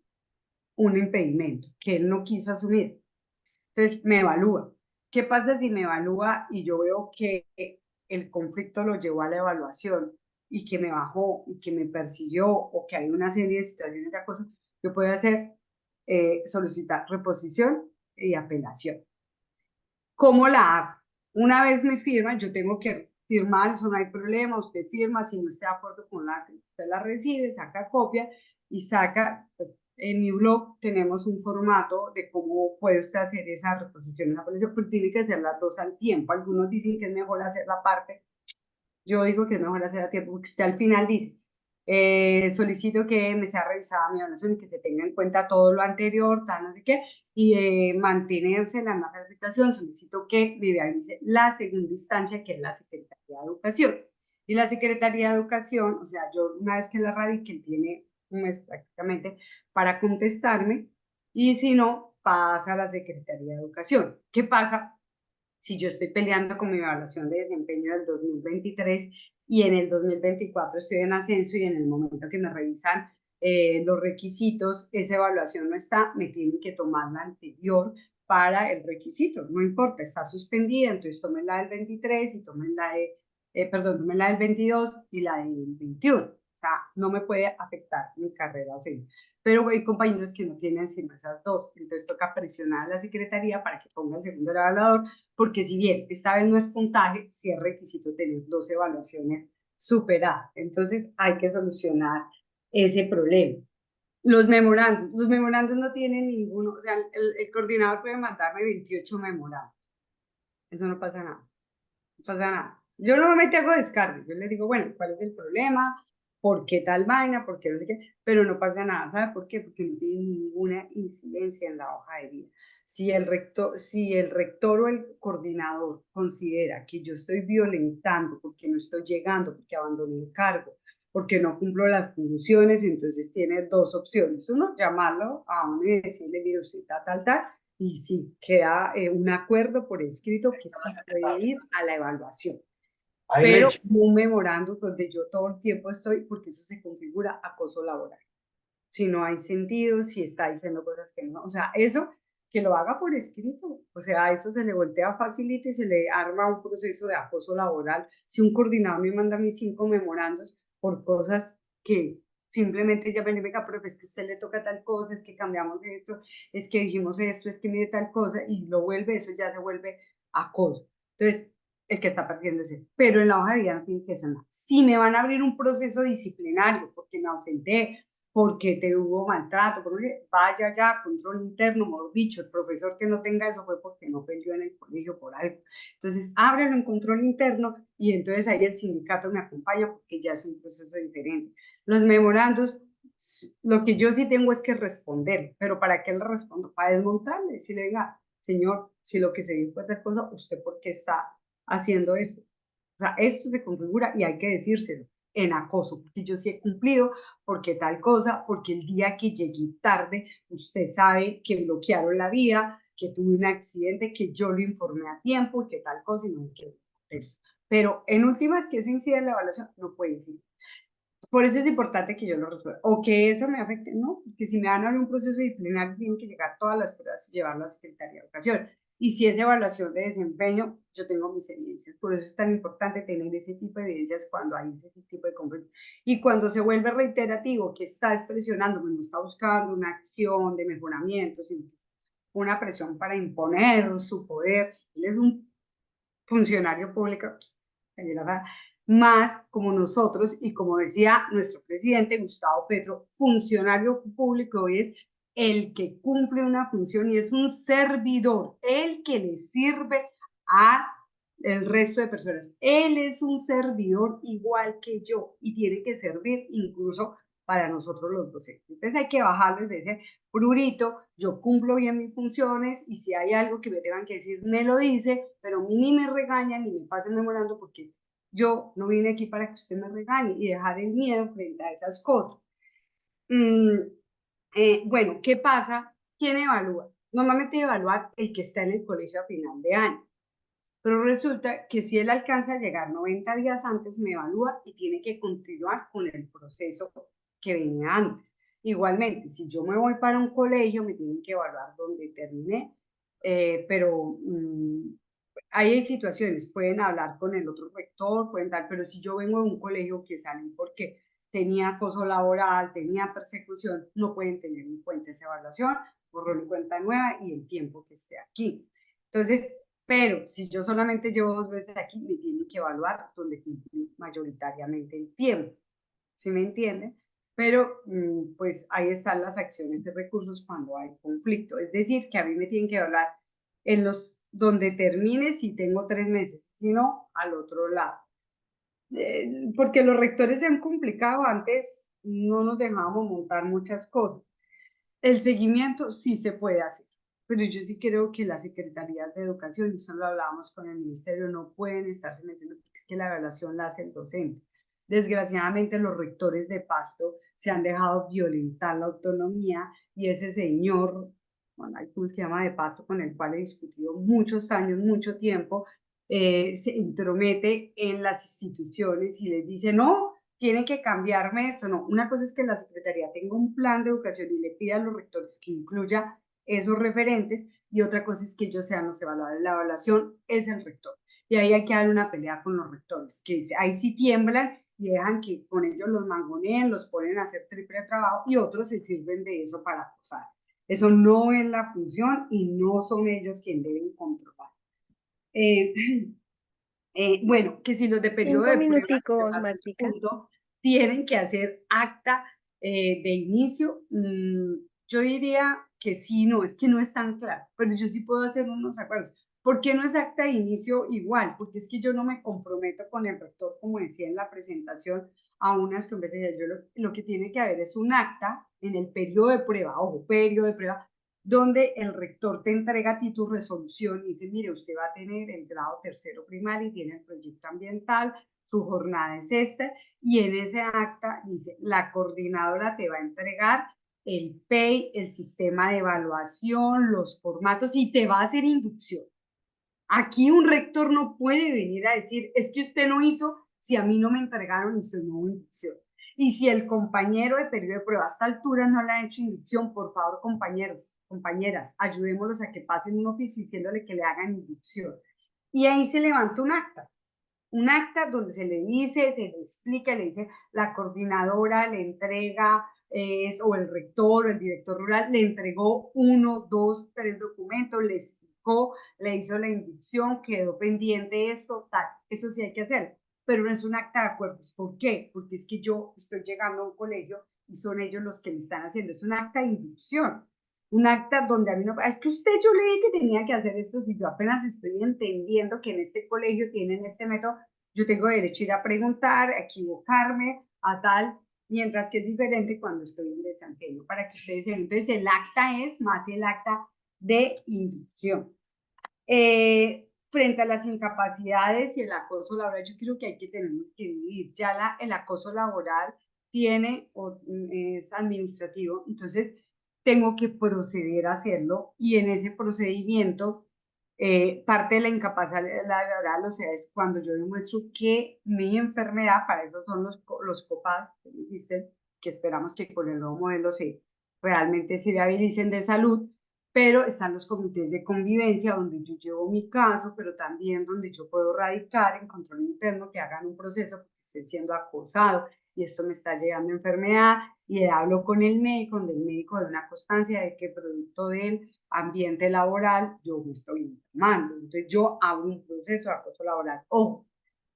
un impedimento que él no quiso asumir. Entonces me evalúa. ¿Qué pasa si me evalúa y yo veo que el conflicto lo llevó a la evaluación y que me bajó y que me persiguió o que hay una serie de situaciones de acoso? Yo puedo hacer solicitar reposición y apelación. ¿Cómo la hago? Una vez me firman, yo tengo que firmar, eso no hay problema, usted firma, si no está de acuerdo con la que usted la recibe, saca copia y saca, en mi blog tenemos un formato de cómo puede usted hacer esa reposición, esa apelación, pero tiene que hacer las dos al tiempo. Algunos dicen que es mejor hacer la parte, yo digo que es mejor hacer a tiempo, porque usted al final dice, solicito que me sea revisada mi evaluación y que se tenga en cuenta todo lo anterior, tal, no sé qué, y mantenerse en la misma calificación, solicito que me realice la segunda instancia, que es la Secretaría de Educación. Y la Secretaría de Educación, o sea, yo una vez que la radique, tiene un mes prácticamente para contestarme, y si no, pasa a la Secretaría de Educación. ¿Qué pasa? Si yo estoy peleando con mi evaluación de desempeño del 2023 y en el 2024 estoy en ascenso y en el momento que me revisan los requisitos, esa evaluación no está, me tienen que tomar la anterior para el requisito, no importa, está suspendida, entonces tomen la del 23 y tomen la de, tomen la del 22 y la del 21. O sea, no me puede afectar mi carrera así. Pero hay compañeros que no tienen sino esas dos, entonces toca presionar a la secretaría para que ponga el segundo evaluador, porque si bien esta vez no es puntaje, sí es requisito tener 2 evaluaciones superadas. Entonces hay que solucionar ese problema. Los memorandos no tienen ninguno, o sea, el coordinador puede mandarme 28 memorandos. Eso no pasa nada, no pasa nada. Yo normalmente hago descargo, yo les digo, bueno, ¿cuál es el problema? ¿Por qué tal vaina? ¿Por qué no sé qué? Pero no pasa nada, ¿sabe por qué? Porque no tiene ninguna incidencia en la hoja de vida. Si el rector o el coordinador considera que yo estoy violentando porque no estoy llegando, porque abandoné el cargo, porque no cumplo las funciones, entonces tiene dos opciones. Uno, llamarlo a uno y decirle, mire, usted tal, y sí, queda un acuerdo por escrito que sí puede ir a la evaluación. Pero un memorando donde yo todo el tiempo estoy, porque eso se configura acoso laboral. Si no hay sentido, si está diciendo cosas que no, o sea, eso que lo haga por escrito, o sea, a eso se le voltea facilito y se le arma un proceso de acoso laboral. Si un coordinador me manda a mí 5 memorandos por cosas que simplemente ya me venga, pero es que a usted le toca tal cosa, es que cambiamos esto, es que dijimos esto, es que mire tal cosa, y lo vuelve, eso ya se vuelve acoso. Entonces, el que está perdiendo es él. Pero en la hoja de vida no tiene que ser nada. Si me van a abrir un proceso disciplinario porque me ausenté, porque te hubo maltrato, porque vaya ya, control interno, mejor dicho, el profesor que no tenga eso fue porque no peleó en el colegio por algo. Entonces, ábrelo en control interno y entonces ahí el sindicato me acompaña porque ya es un proceso diferente. Los memorandos, lo que yo sí tengo es que responder, pero ¿para qué le respondo? Para desmontarle, decirle, venga, señor, si lo que se dijo es tal cosa, ¿usted por qué está haciendo esto? O sea, esto se configura y hay que decírselo en acoso, porque yo sí he cumplido, porque tal cosa, porque el día que llegué tarde, usted sabe que bloquearon la vía, que tuve un accidente, que yo lo informé a tiempo, y que tal cosa, y no hay que eso. Pero en últimas, que eso incide en la evaluación, no puede decir. Por eso es importante que yo lo resuelva. O que eso me afecte, no, porque si me van a abrir un proceso disciplinario, tienen que llegar todas las pruebas y llevarlo a la Secretaría de Educación. Y si es evaluación de desempeño, yo tengo mis evidencias. Por eso es tan importante tener ese tipo de evidencias cuando hay ese tipo de conflicto. Y cuando se vuelve reiterativo, que está expresionando, no está buscando una acción de mejoramiento, sino una presión para imponer su poder. Él es un funcionario público, más como nosotros, y como decía nuestro presidente Gustavo Petro, funcionario público es el que cumple una función y es un servidor, el que le sirve a el resto de personas. Él es un servidor igual que yo y tiene que servir incluso para nosotros los docentes. Entonces hay que bajarles de ese prurito, yo cumplo bien mis funciones y si hay algo que me tengan que decir, me lo dice, pero a mí ni me regañan ni me pasen memorando porque yo no vine aquí para que usted me regañe y dejar el miedo frente a esas cosas. Bueno, ¿qué pasa? ¿Quién evalúa? Normalmente evalúa el que está en el colegio a final de año. Pero resulta que si él alcanza a llegar 90 días antes, me evalúa y tiene que continuar con el proceso que venía antes. Igualmente, si yo me voy para un colegio, me tienen que evaluar donde terminé, pero hay situaciones, pueden hablar con el otro rector, pueden dar, pero si yo vengo de un colegio que salen porque tenía acoso laboral, tenía persecución, no pueden tener en cuenta esa evaluación, borrón y cuenta nueva y el tiempo que esté aquí. Entonces, pero si yo solamente llevo 2 veces aquí, me tienen que evaluar donde cumplí mayoritariamente el tiempo. ¿Sí me entienden? Pero pues ahí están las acciones y recursos cuando hay conflicto. Es decir, que a mí me tienen que evaluar en los donde termine si tengo 3 meses, si no, al otro lado. Porque los rectores se han complicado antes, no nos dejábamos montar muchas cosas. El seguimiento sí se puede hacer, pero yo sí creo que las secretarías de educación, y eso lo hablábamos con el ministerio, no pueden estarse metiendo, porque es que la evaluación la hace el docente. Desgraciadamente los rectores de Pasto se han dejado violentar la autonomía y ese señor, bueno, ¿cómo se llama? De Pasto, con el cual he discutido muchos años, mucho tiempo, se entromete en las instituciones y les dice, no, tienen que cambiarme esto, no. Una cosa es que la Secretaría tenga un plan de educación y le pida a los rectores que incluya esos referentes, y otra cosa es que ellos sean los evaluadores. La evaluación es el rector. Y ahí hay que dar una pelea con los rectores, que ahí sí tiemblan y dejan que con ellos los mangoneen, los ponen a hacer triple trabajo y otros se sirven de eso para acosar. Eso no es la función y no son ellos quienes deben controlar. Bueno, que si los de periodo 5 de prueba, minuticos, Martica. punto, tienen que hacer acta de inicio, yo diría que sí, no, es que no es tan claro, pero yo sí puedo hacer unos acuerdos. ¿Por qué no es acta de inicio igual? Porque es que yo no me comprometo con el rector, como decía en la presentación, a unas competencias. Yo lo que tiene que haber es un acta en el periodo de prueba, ojo, periodo de prueba, donde el rector te entrega a ti tu resolución y dice, mire, usted va a tener el grado tercero primario y tiene el proyecto ambiental, su jornada es esta, y en ese acta dice, la coordinadora te va a entregar el PEI, el sistema de evaluación, los formatos y te va a hacer inducción. Aquí un rector no puede venir a decir, es que usted no hizo si a mí no me entregaron y no hubo inducción. Y si el compañero de periodo de prueba a esta altura no le ha hecho inducción, por favor, compañeros, compañeras, ayudémoslos a que pasen un oficio diciéndole que le hagan inducción. Y ahí se levanta un acta donde se le dice, se le explica, le dice, la coordinadora le entrega, o el rector o el director rural le entregó 1, 2, 3 documentos, le explicó, le hizo la inducción, quedó pendiente esto, tal. Eso sí hay que hacer, pero no es un acta de acuerdos. ¿Por qué? Porque es que yo estoy llegando a un colegio y son ellos los que me están haciendo. Es un acta de inducción, un acta donde a mí no, es que usted, yo le dije que tenía que hacer esto, si yo apenas estoy entendiendo que en este colegio tienen este método, yo tengo derecho a ir a preguntar, a equivocarme, a tal, mientras que es diferente cuando estoy en desempeño, para que ustedes vean. Entonces el acta es más el acta de inducción. Frente a las incapacidades y el acoso laboral, yo creo que hay que tener que dividir. Ya el acoso laboral es administrativo, entonces tengo que proceder a hacerlo y en ese procedimiento Parte de la incapacidad laboral, o sea, es cuando yo demuestro que mi enfermedad, para eso son los COPAD que existen, que esperamos que con el nuevo modelo realmente se viabilicen de salud, pero están los comités de convivencia donde yo llevo mi caso, pero también donde yo puedo radicar en control interno que hagan un proceso porque estoy siendo acosado y esto me está llegando enfermedad y hablo con el médico, donde el médico da una constancia de que producto del ambiente laboral yo me estoy enfermando. Entonces yo abro un proceso de acoso laboral. Ojo,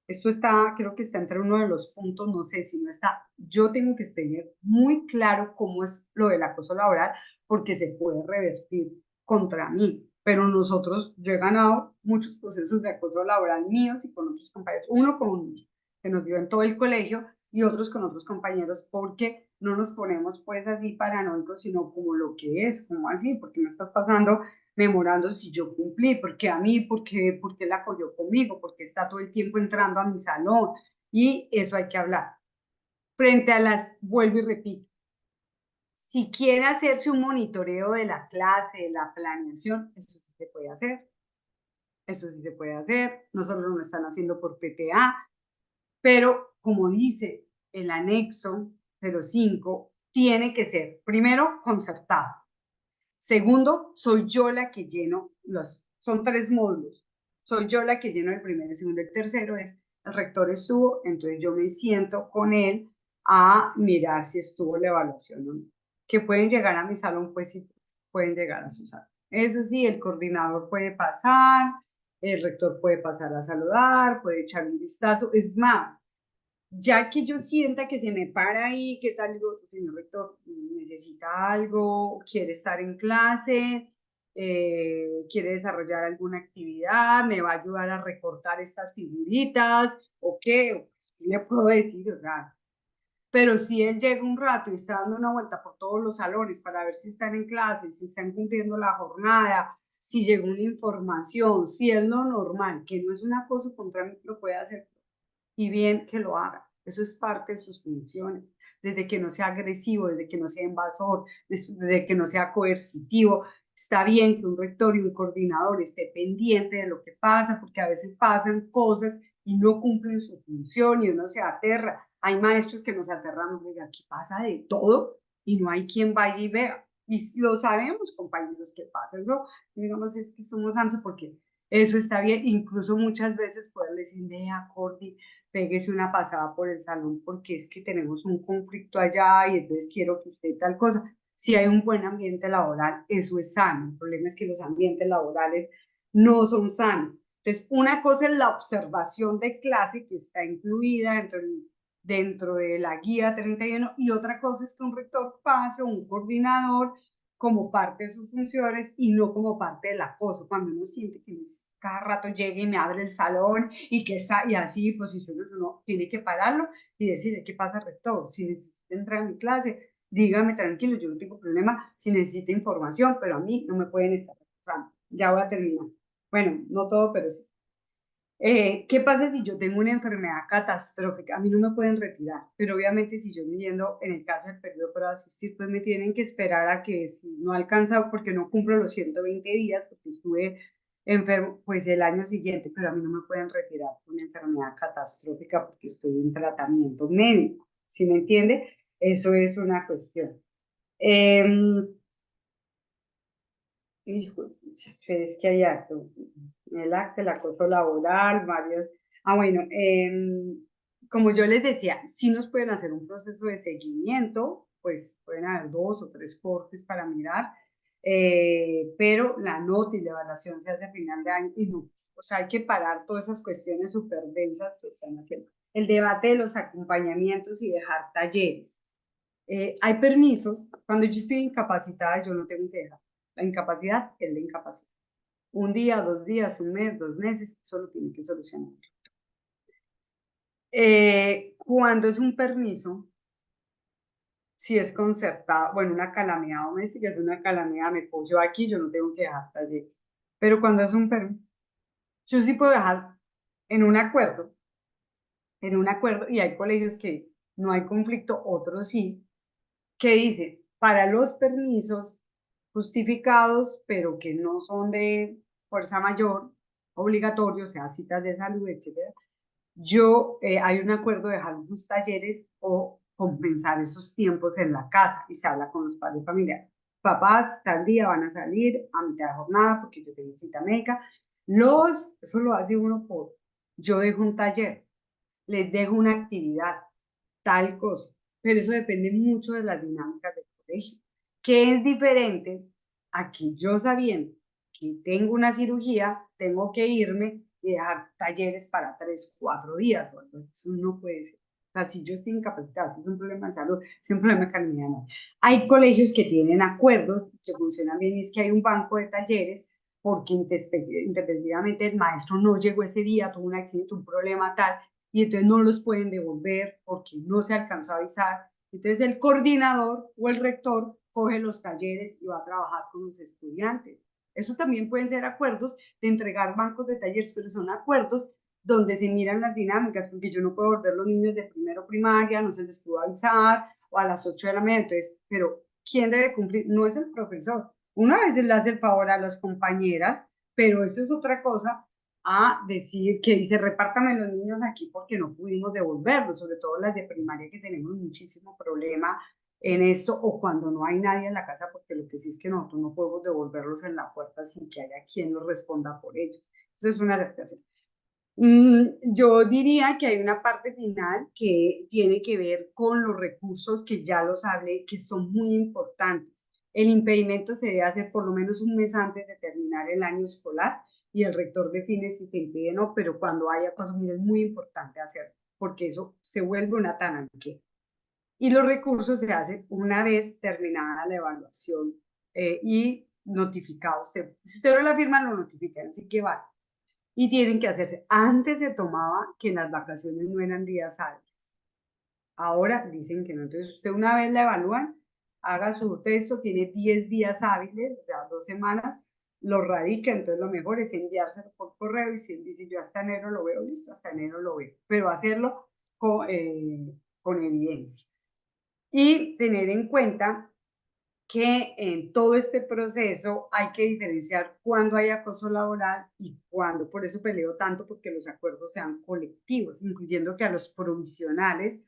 esto está, creo que está entre uno de los puntos, no sé si no está, yo tengo que tener muy claro cómo es lo del acoso laboral porque se puede revertir contra mí. Pero nosotros, yo he ganado muchos procesos de acoso laboral míos y con otros compañeros, uno con que nos dio en todo el colegio y otros con otros compañeros, porque no nos ponemos pues así paranoicos, sino como lo que es, como así, porque me estás pasando memorando si yo cumplí, porque a mí, porque él apoyó conmigo, porque está todo el tiempo entrando a mi salón, y eso hay que hablar. Frente a vuelvo y repito, si quiere hacerse un monitoreo de la clase, de la planeación, eso sí se puede hacer. Eso sí se puede hacer, no solo lo están haciendo por PTA, pero como dice el anexo 05, tiene que ser, primero, concertado. Segundo, soy yo la que lleno son 3 módulos. Soy yo la que lleno el primero, el segundo, el tercero el rector estuvo, entonces yo me siento con él a mirar si estuvo la evaluación o no. Que pueden llegar a mi salón, pues sí, pueden llegar a su salón. Eso sí, el coordinador puede pasar, el rector puede pasar a saludar, puede echar un vistazo. Es más, ya que yo sienta que se me para ahí, ¿qué tal? Digo, señor rector, necesita algo, quiere estar en clase, quiere desarrollar alguna actividad, me va a ayudar a recortar estas figuritas, o qué, pues, le puedo decir, o sea, pero si él llega un rato y está dando una vuelta por todos los salones para ver si están en clase, si están cumpliendo la jornada, si llegó una información, si es lo normal, que no es un acoso contra mí, lo puede hacer y bien que lo haga. Eso es parte de sus funciones. Desde que no sea agresivo, desde que no sea invasor, desde que no sea coercitivo. Está bien que un rector y un coordinador esté pendiente de lo que pasa, porque a veces pasan cosas y no cumplen su función y uno se aterra. Hay maestros que nos aterran, oiga, aquí pasa de todo y no hay quien vaya y vea. Y lo sabemos, compañeros, que pasa, ¿no? Digamos, es que somos santos porque eso está bien, incluso muchas veces poderle decir, vea, Cordy, péguese una pasada por el salón porque es que tenemos un conflicto allá y entonces quiero que usted tal cosa. Si hay un buen ambiente laboral, eso es sano. El problema es que los ambientes laborales no son sanos. Entonces, una cosa es la observación de clase que está incluida dentro de la guía 31 y otra cosa es que un rector pase o un coordinador como parte de sus funciones y no como parte del acoso, cuando uno siente que cada rato llegue y me abre el salón y que está, y así posiciones, uno tiene que pararlo y decirle, ¿qué pasa, rector? Si necesita entrar a mi clase, dígame tranquilo, yo no tengo problema, si necesita información, pero a mí no me pueden estar acosando. Ya voy a terminar. Bueno, no todo, pero sí. ¿Qué pasa si yo tengo una enfermedad catastrófica? A mí no me pueden retirar, pero obviamente si yo me yendo en el caso del periodo para asistir, pues me tienen que esperar a que si no alcanza, porque no cumplo los 120 días, porque estuve enfermo, pues el año siguiente, pero a mí no me pueden retirar por una enfermedad catastrófica porque estoy en tratamiento médico, ¿sí me entiende? Eso es una cuestión. Hijo, es que hay acto, el acto, el acoso laboral, varios. Bueno, como yo les decía, sí nos pueden hacer un proceso de seguimiento, pues pueden haber 2 o 3 cortes para mirar, pero la nota y la evaluación se hace a final de año y no, o sea, hay que parar todas esas cuestiones súper densas que están haciendo. El debate de los acompañamientos y dejar talleres. Hay permisos, cuando yo estoy incapacitada, yo no tengo que dejar. La incapacidad es la incapacidad. Un día, 2 días, un mes, 2 meses, solo tiene que solucionar. Cuando es un permiso, si es concertado, bueno, una calamidad doméstica es una calamidad, me cogió aquí, yo no tengo que dejar talleres. Pero cuando es un permiso, yo sí puedo dejar en un acuerdo, y hay colegios que no hay conflicto, otros sí, que dice, para los permisos justificados, pero que no son de fuerza mayor, obligatorio, o sea, citas de salud, etcétera, hay un acuerdo de dejar los talleres o compensar esos tiempos en la casa y se habla con los padres de familia. Papás, tal día van a salir a mitad de jornada porque yo tengo cita médica. Eso lo hace uno yo dejo un taller, les dejo una actividad, tal cosa, pero eso depende mucho de las dinámicas del colegio, que es diferente a que yo sabiendo que tengo una cirugía, tengo que irme y dejar talleres para 3, 4 días, o algo. Eso no puede ser. O sea, si yo estoy incapacitada, si es un problema de salud, si es un problema de calidad, no. Hay colegios que tienen acuerdos que funcionan bien y es que hay un banco de talleres porque independientemente el maestro no llegó ese día, tuvo un accidente, un problema tal, y entonces no los pueden devolver porque no se alcanzó a avisar. Entonces el coordinador o el rector coge los talleres y va a trabajar con los estudiantes. Eso también pueden ser acuerdos de entregar bancos de talleres, pero son acuerdos donde se miran las dinámicas, porque yo no puedo volver los niños de primero primaria, no se les pudo avisar, o a las 8 de la mañana, entonces, pero ¿quién debe cumplir? No es el profesor. Una vez le hace el favor a las compañeras, pero eso es otra cosa a decir que dice, repártame los niños aquí porque no pudimos devolverlos, sobre todo las de primaria que tenemos muchísimo problema en esto, o cuando no hay nadie en la casa, porque lo que sí es que nosotros no podemos devolverlos en la puerta sin que haya quien nos responda por ellos. Eso es una adaptación. Yo diría que hay una parte final que tiene que ver con los recursos que ya los hablé, que son muy importantes. El impedimento se debe hacer por lo menos un mes antes de terminar el año escolar y el rector define si se impide o no, pero cuando haya cosas, es muy importante hacerlo, porque eso se vuelve una talanquera. Y los recursos se hacen una vez terminada la evaluación y notificado usted. Si usted no la firma, lo notifican, así que vale. Y tienen que hacerse. Antes se tomaba que en las vacaciones no eran días hábiles. Ahora dicen que no. Entonces usted una vez la evalúan, haga su texto, tiene 10 días hábiles, o sea, 2 semanas, lo radica, entonces lo mejor es enviárselo por correo y si él dice yo hasta enero lo veo, listo, hasta enero lo veo, pero hacerlo con evidencia. Y tener en cuenta que en todo este proceso hay que diferenciar cuándo hay acoso laboral y cuándo. Por eso peleo tanto porque los acuerdos sean colectivos, incluyendo que a los provisionales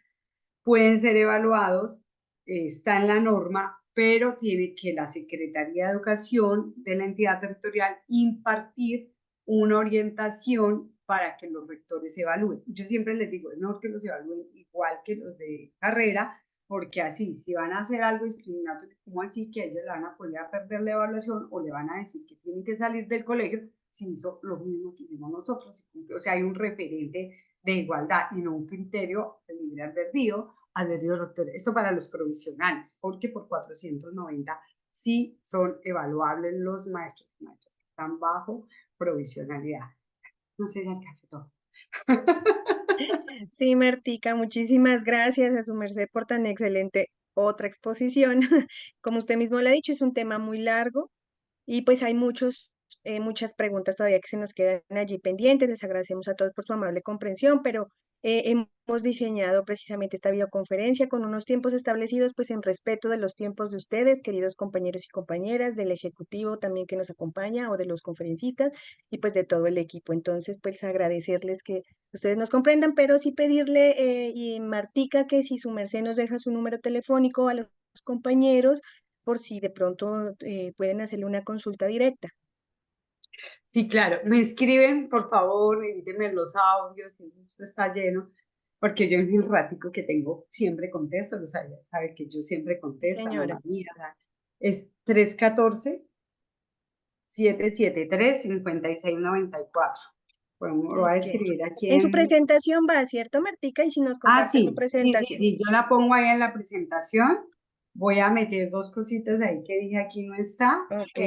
pueden ser evaluados, está en la norma, pero tiene que la Secretaría de Educación de la entidad territorial impartir una orientación para que los rectores evalúen. Yo siempre les digo, es mejor que los evalúen igual que los de carrera, porque así, si van a hacer algo discriminatorio, como así que ellos le van a poner a perder la evaluación o le van a decir que tienen que salir del colegio si hizo lo mismo que hicimos nosotros. O sea, hay un referente de igualdad y no un criterio de libre albedrío rector. Esto para los provisionales, porque por 490 sí son evaluables los maestros y maestras que están bajo provisionalidad. No sé si alcance todo. Sí, Martica, muchísimas gracias a su merced por tan excelente otra exposición. Como usted mismo lo ha dicho, es un tema muy largo y pues hay muchas preguntas todavía que se nos quedan allí pendientes. Les agradecemos a todos por su amable comprensión, pero hemos diseñado precisamente esta videoconferencia con unos tiempos establecidos, pues en respeto de los tiempos de ustedes, queridos compañeros y compañeras, del ejecutivo también que nos acompaña o de los conferencistas y pues de todo el equipo. Entonces, pues agradecerles que ustedes nos comprendan, pero sí pedirle y Martica que si su merced nos deja su número telefónico a los compañeros por si de pronto pueden hacerle una consulta directa. Sí, claro. Me escriben, por favor, edítenme los audios, esto está lleno, porque yo en el ratico que tengo siempre contesto, lo sabe que yo siempre contesto, Señora. mamá mía, es 314-773-5694. Bueno, lo voy a Ok. escribir aquí En su presentación va, ¿cierto, Martica? Y si nos comparte su sí, presentación. yo la pongo ahí en la presentación. Voy a meter 2 cositas ahí que dije aquí no está. Ok.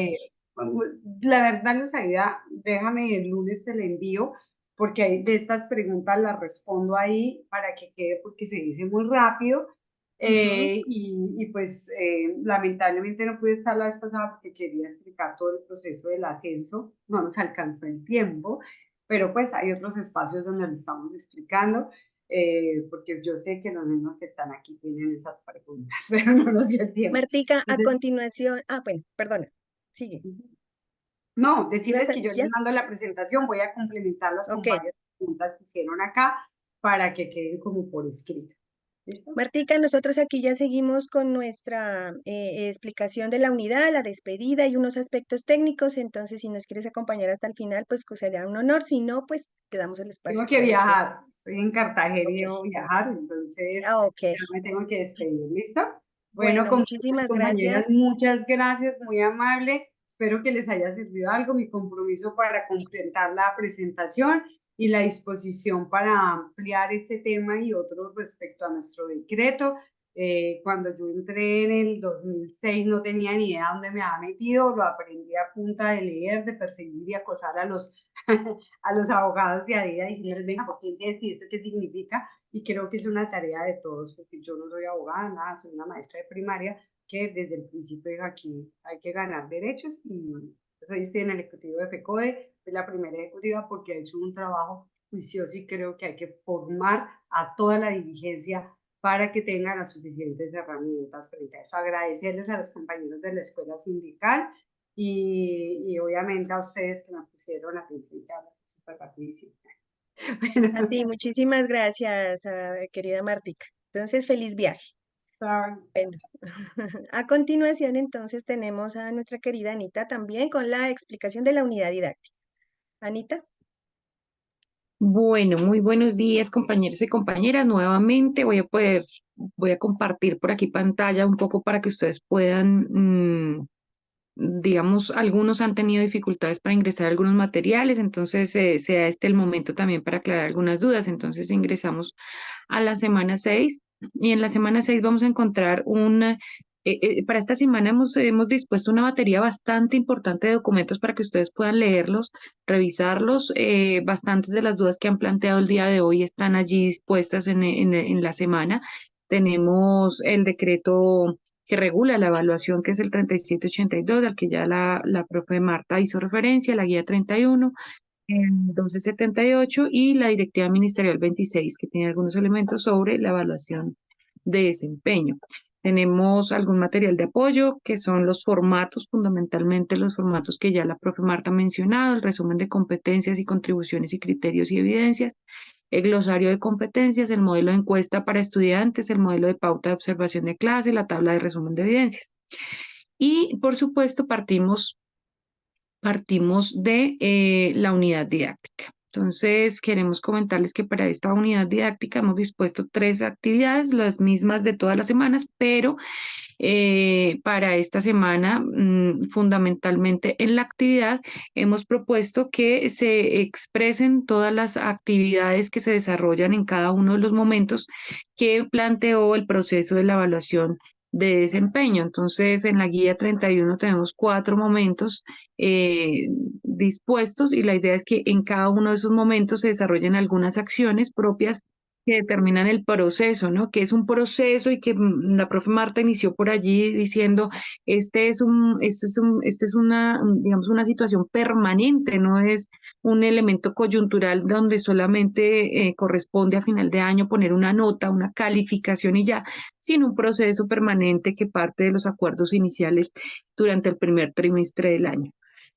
La verdad, Luzaida, déjame el lunes te la envío, porque hay de estas preguntas las respondo ahí para que quede, porque se dice muy rápido. Y pues lamentablemente no pude estar la vez pasada porque quería explicar todo el proceso del ascenso, no nos alcanzó el tiempo, pero pues hay otros espacios donde lo estamos explicando. Porque yo sé que los mismos que están aquí tienen esas preguntas, pero no nos dio el tiempo. Martica, a Entonces, continuación, bueno, perdona, sigue. No, ¿Ibas decirles a que yo les iniciar? mando la presentación, voy a complementarlas con Ok. varias preguntas que hicieron acá para que queden como por escrito. ¿Listo? Martica, nosotros aquí ya seguimos con nuestra explicación de la unidad, la despedida y unos aspectos técnicos. Entonces, si nos quieres acompañar hasta el final, pues sería un honor. Si no, pues quedamos el espacio Tengo que para después. viajar, estoy en Cartagena y Ok. debo viajar, entonces Ok. ya me tengo que despedir, ¿listo? Bueno, Bueno, muchísimas compañeras, gracias. muchas gracias, muy amable. Espero que les haya servido algo, mi compromiso para completar la presentación y la disposición para ampliar este tema y otros respecto a nuestro decreto. Cuando yo entré en el 2006 no tenía ni idea dónde me había metido, lo aprendí a punta de leer, de perseguir y acosar a los, a los abogados y a ella diciéndoles, venga, ¿por qué dice esto y esto qué significa? Y creo que es una tarea de todos, porque yo no soy abogada, nada, soy una maestra de primaria que desde el principio es aquí, hay que ganar derechos y soy en el ejecutivo de FECODE, soy la primera ejecutiva porque ha hecho un trabajo juicioso y creo que hay que formar a toda la dirigencia para que tengan las suficientes herramientas frente a eso. Agradecerles a los compañeros de la escuela sindical y obviamente a ustedes que me pusieron atención, que hablan súper rapidísimo. Bueno, A ti, muchísimas gracias, querida Martica. Entonces, feliz viaje. chao. Bueno, a continuación, entonces, tenemos a nuestra querida Anita también con la explicación de la unidad didáctica. Anita. Bueno, muy buenos días, compañeros y compañeras. Nuevamente voy a compartir por aquí pantalla un poco para que ustedes puedan, digamos, algunos han tenido dificultades para ingresar algunos materiales, entonces sea este el momento también para aclarar algunas dudas. Entonces ingresamos a la semana 6 y en la semana 6 vamos a encontrar para esta semana hemos dispuesto una batería bastante importante de documentos para que ustedes puedan leerlos, revisarlos. Bastantes de las dudas que han planteado el día de hoy están allí dispuestas en la semana. Tenemos el decreto que regula la evaluación, que es el 3782, al que ya la profe Marta hizo referencia, la guía 31, el 1278 y la directiva ministerial 26, que tiene algunos elementos sobre la evaluación de desempeño. Tenemos algún material de apoyo, que son los formatos, fundamentalmente los formatos que ya la profe Marta ha mencionado, el resumen de competencias y contribuciones y criterios y evidencias, el glosario de competencias, el modelo de encuesta para estudiantes, el modelo de pauta de observación de clase, la tabla de resumen de evidencias. Y por supuesto partimos de la unidad didáctica. Entonces, queremos comentarles que para esta unidad didáctica hemos dispuesto 3 actividades, las mismas de todas las semanas, pero para esta semana, fundamentalmente en la actividad, hemos propuesto que se expresen todas las actividades que se desarrollan en cada uno de los momentos que planteó el proceso de la evaluación de desempeño. Entonces, en la guía 31 tenemos 4 momentos dispuestos y la idea es que en cada uno de esos momentos se desarrollen algunas acciones propias que determinan el proceso, ¿no? Que es un proceso y que la profe Marta inició por allí diciendo, este es una, digamos, una situación permanente, no es un elemento coyuntural donde solamente corresponde a final de año poner una nota, una calificación y ya, sino un proceso permanente que parte de los acuerdos iniciales durante el primer trimestre del año.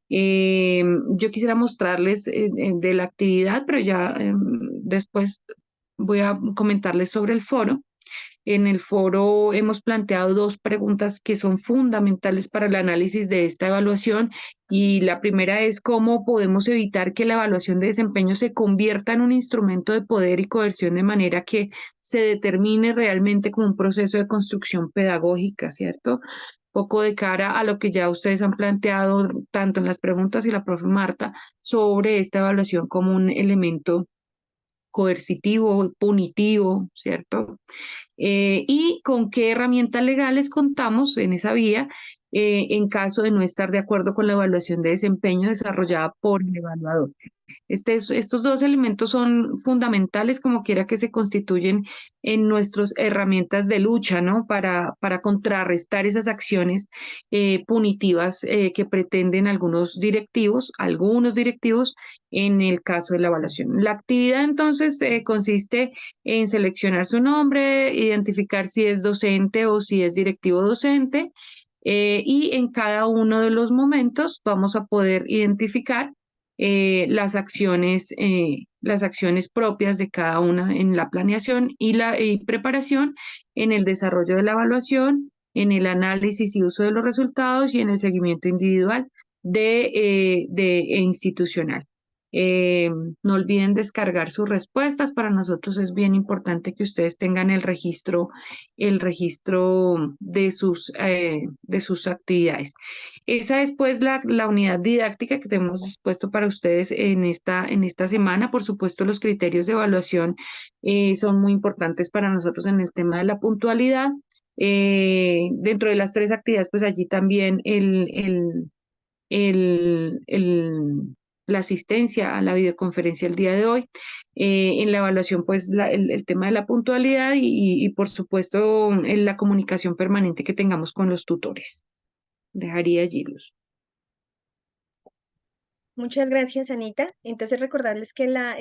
Yo quisiera mostrarles de la actividad, pero ya después voy a comentarles sobre el foro. En el foro hemos planteado 2 preguntas que son fundamentales para el análisis de esta evaluación y la primera es cómo podemos evitar que la evaluación de desempeño se convierta en un instrumento de poder y coerción de manera que se determine realmente como un proceso de construcción pedagógica, ¿cierto? Poco de cara a lo que ya ustedes han planteado tanto en las preguntas y la profe Marta sobre esta evaluación como un elemento coercitivo, punitivo, ¿cierto? Y con qué herramientas legales contamos en esa vía en caso de no estar de acuerdo con la evaluación de desempeño desarrollada por el evaluador. Estos 2 elementos son fundamentales como quiera que se constituyen en nuestras herramientas de lucha, ¿no? Para contrarrestar esas acciones punitivas que pretenden algunos directivos en el caso de la evaluación. La actividad entonces consiste en seleccionar su nombre, identificar si es docente o si es directivo docente, Y en cada uno de los momentos vamos a poder identificar las acciones propias de cada una en la planeación y la preparación, en el desarrollo de la evaluación, en el análisis y uso de los resultados y en el seguimiento individual e institucional. No olviden descargar sus respuestas. Para nosotros es bien importante que ustedes tengan el registro de sus actividades. Esa es pues la unidad didáctica que tenemos dispuesto para ustedes en esta semana. Por supuesto, los criterios de evaluación son muy importantes para nosotros en el tema de la puntualidad. Dentro de las 3 actividades, pues allí también el, el- la asistencia a la videoconferencia el día de hoy. En la evaluación, pues el tema de la puntualidad y por supuesto en la comunicación permanente que tengamos con los tutores. Dejaría allí, Luz. Muchas gracias, Anita. Entonces, recordarles que la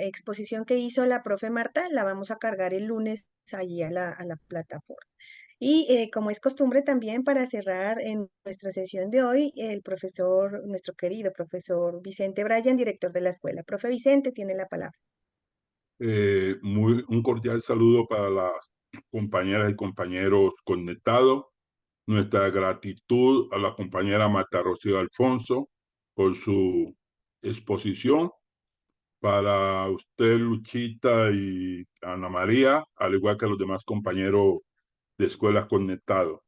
exposición que hizo la profe Marta la vamos a cargar el lunes allí a la plataforma. Y como es costumbre también para cerrar en nuestra sesión de hoy, nuestro querido profesor Vicente Bryan, director de la escuela. Profe Vicente, tiene la palabra. Un cordial saludo para las compañeras y compañeros conectados. Nuestra gratitud a la compañera Marta Rocío Alfonso por su exposición. Para usted, Luchita y Ana María, al igual que los demás compañeros de escuelas conectados.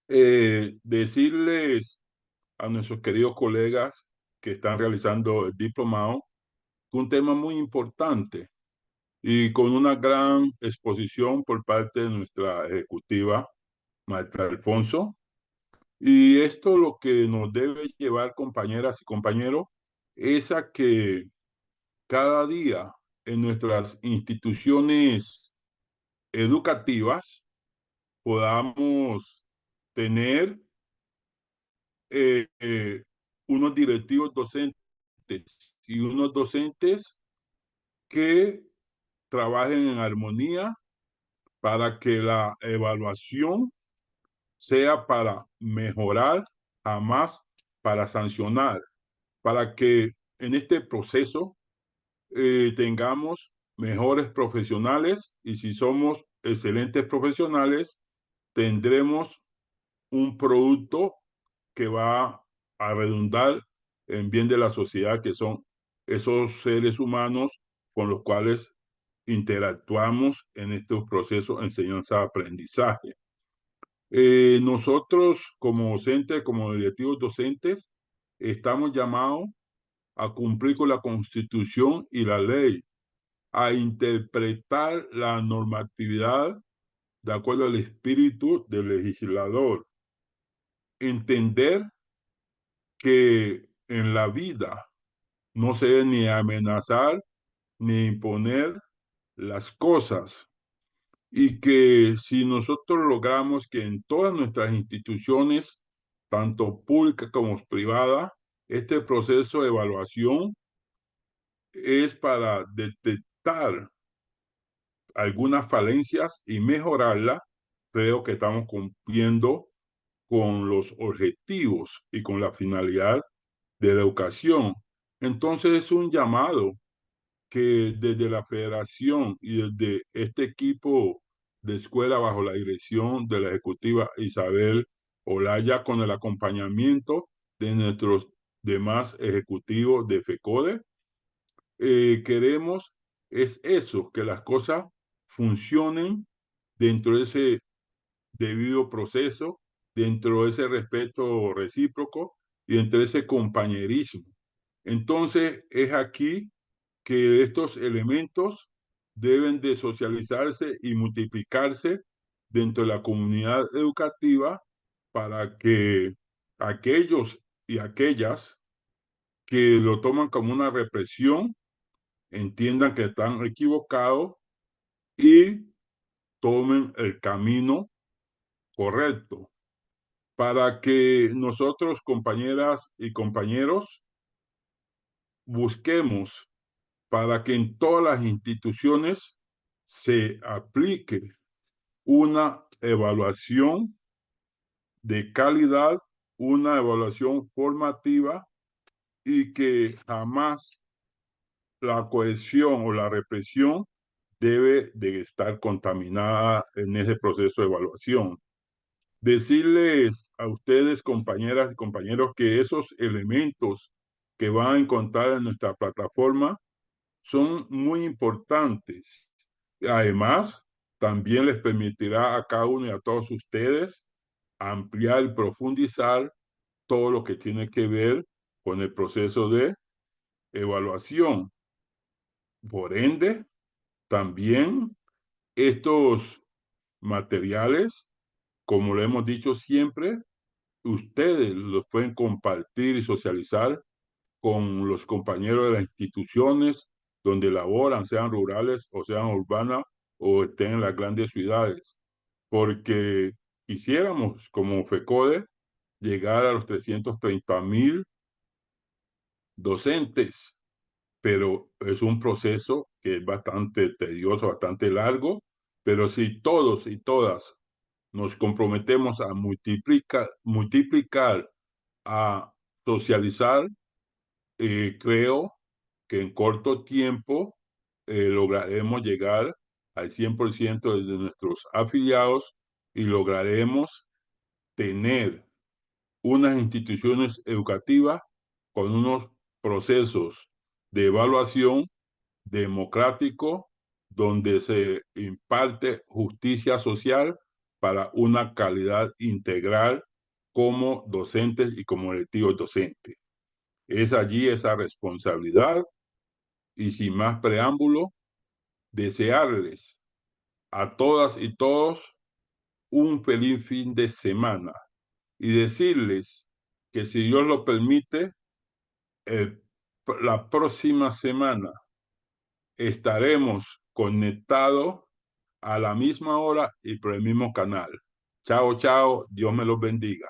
Decirles a nuestros queridos colegas que están realizando el diplomado que un tema muy importante y con una gran exposición por parte de nuestra ejecutiva, Marta Alfonso. Y esto lo que nos debe llevar, compañeras y compañeros, es a que cada día en nuestras instituciones educativas podamos tener eh, eh, unos directivos docentes y unos docentes que trabajen en armonía para que la evaluación sea para mejorar, jamás para sancionar, para que en este proceso tengamos mejores profesionales y si somos excelentes profesionales, tendremos un producto que va a redundar en bien de la sociedad, que son esos seres humanos con los cuales interactuamos en estos procesos de enseñanza-aprendizaje. Nosotros como docentes, como directivos docentes, estamos llamados a cumplir con la Constitución y la ley, a interpretar la normatividad de acuerdo al espíritu del legislador, entender que en la vida no se debe ni amenazar ni imponer las cosas y que si nosotros logramos que en todas nuestras instituciones, tanto públicas como privadas, este proceso de evaluación es para detectar algunas falencias y mejorarlas, creo que estamos cumpliendo con los objetivos y con la finalidad de la educación. Entonces es un llamado que desde la federación y desde este equipo de escuela bajo la dirección de la ejecutiva Isabel Olaya con el acompañamiento de nuestros demás ejecutivos de FECODE, queremos es eso, que las cosas funcionen dentro de ese debido proceso, dentro de ese respeto recíproco y dentro de ese compañerismo. Entonces es aquí que estos elementos deben de socializarse y multiplicarse dentro de la comunidad educativa para que aquellos y aquellas que lo toman como una represión entiendan que están equivocados y tomen el camino correcto para que nosotros, compañeras y compañeros, busquemos para que en todas las instituciones se aplique una evaluación de calidad, una evaluación formativa y que jamás la cohesión o la represión debe de estar contaminada en ese proceso de evaluación. Decirles a ustedes, compañeras y compañeros, que esos elementos que van a encontrar en nuestra plataforma son muy importantes. Además, también les permitirá a cada uno y a todos ustedes ampliar y profundizar todo lo que tiene que ver con el proceso de evaluación. Por ende, también estos materiales, como lo hemos dicho siempre, ustedes los pueden compartir y socializar con los compañeros de las instituciones donde laboran, sean rurales o sean urbanas o estén en las grandes ciudades, porque quisiéramos, como FECODE, llegar a los 330,000 docentes, pero es un proceso que es bastante tedioso, bastante largo, pero si todos y todas nos comprometemos a multiplicar, a socializar, creo que en corto tiempo lograremos llegar al 100% de nuestros afiliados y lograremos tener unas instituciones educativas con unos procesos de evaluación democrático donde se imparte justicia social para una calidad integral como docentes y como directivos docentes. Es allí esa responsabilidad y sin más preámbulo, desearles a todas y todos un feliz fin de semana y decirles que si Dios lo permite, la próxima semana estaremos conectados a la misma hora y por el mismo canal. Chao, chao. Dios me los bendiga.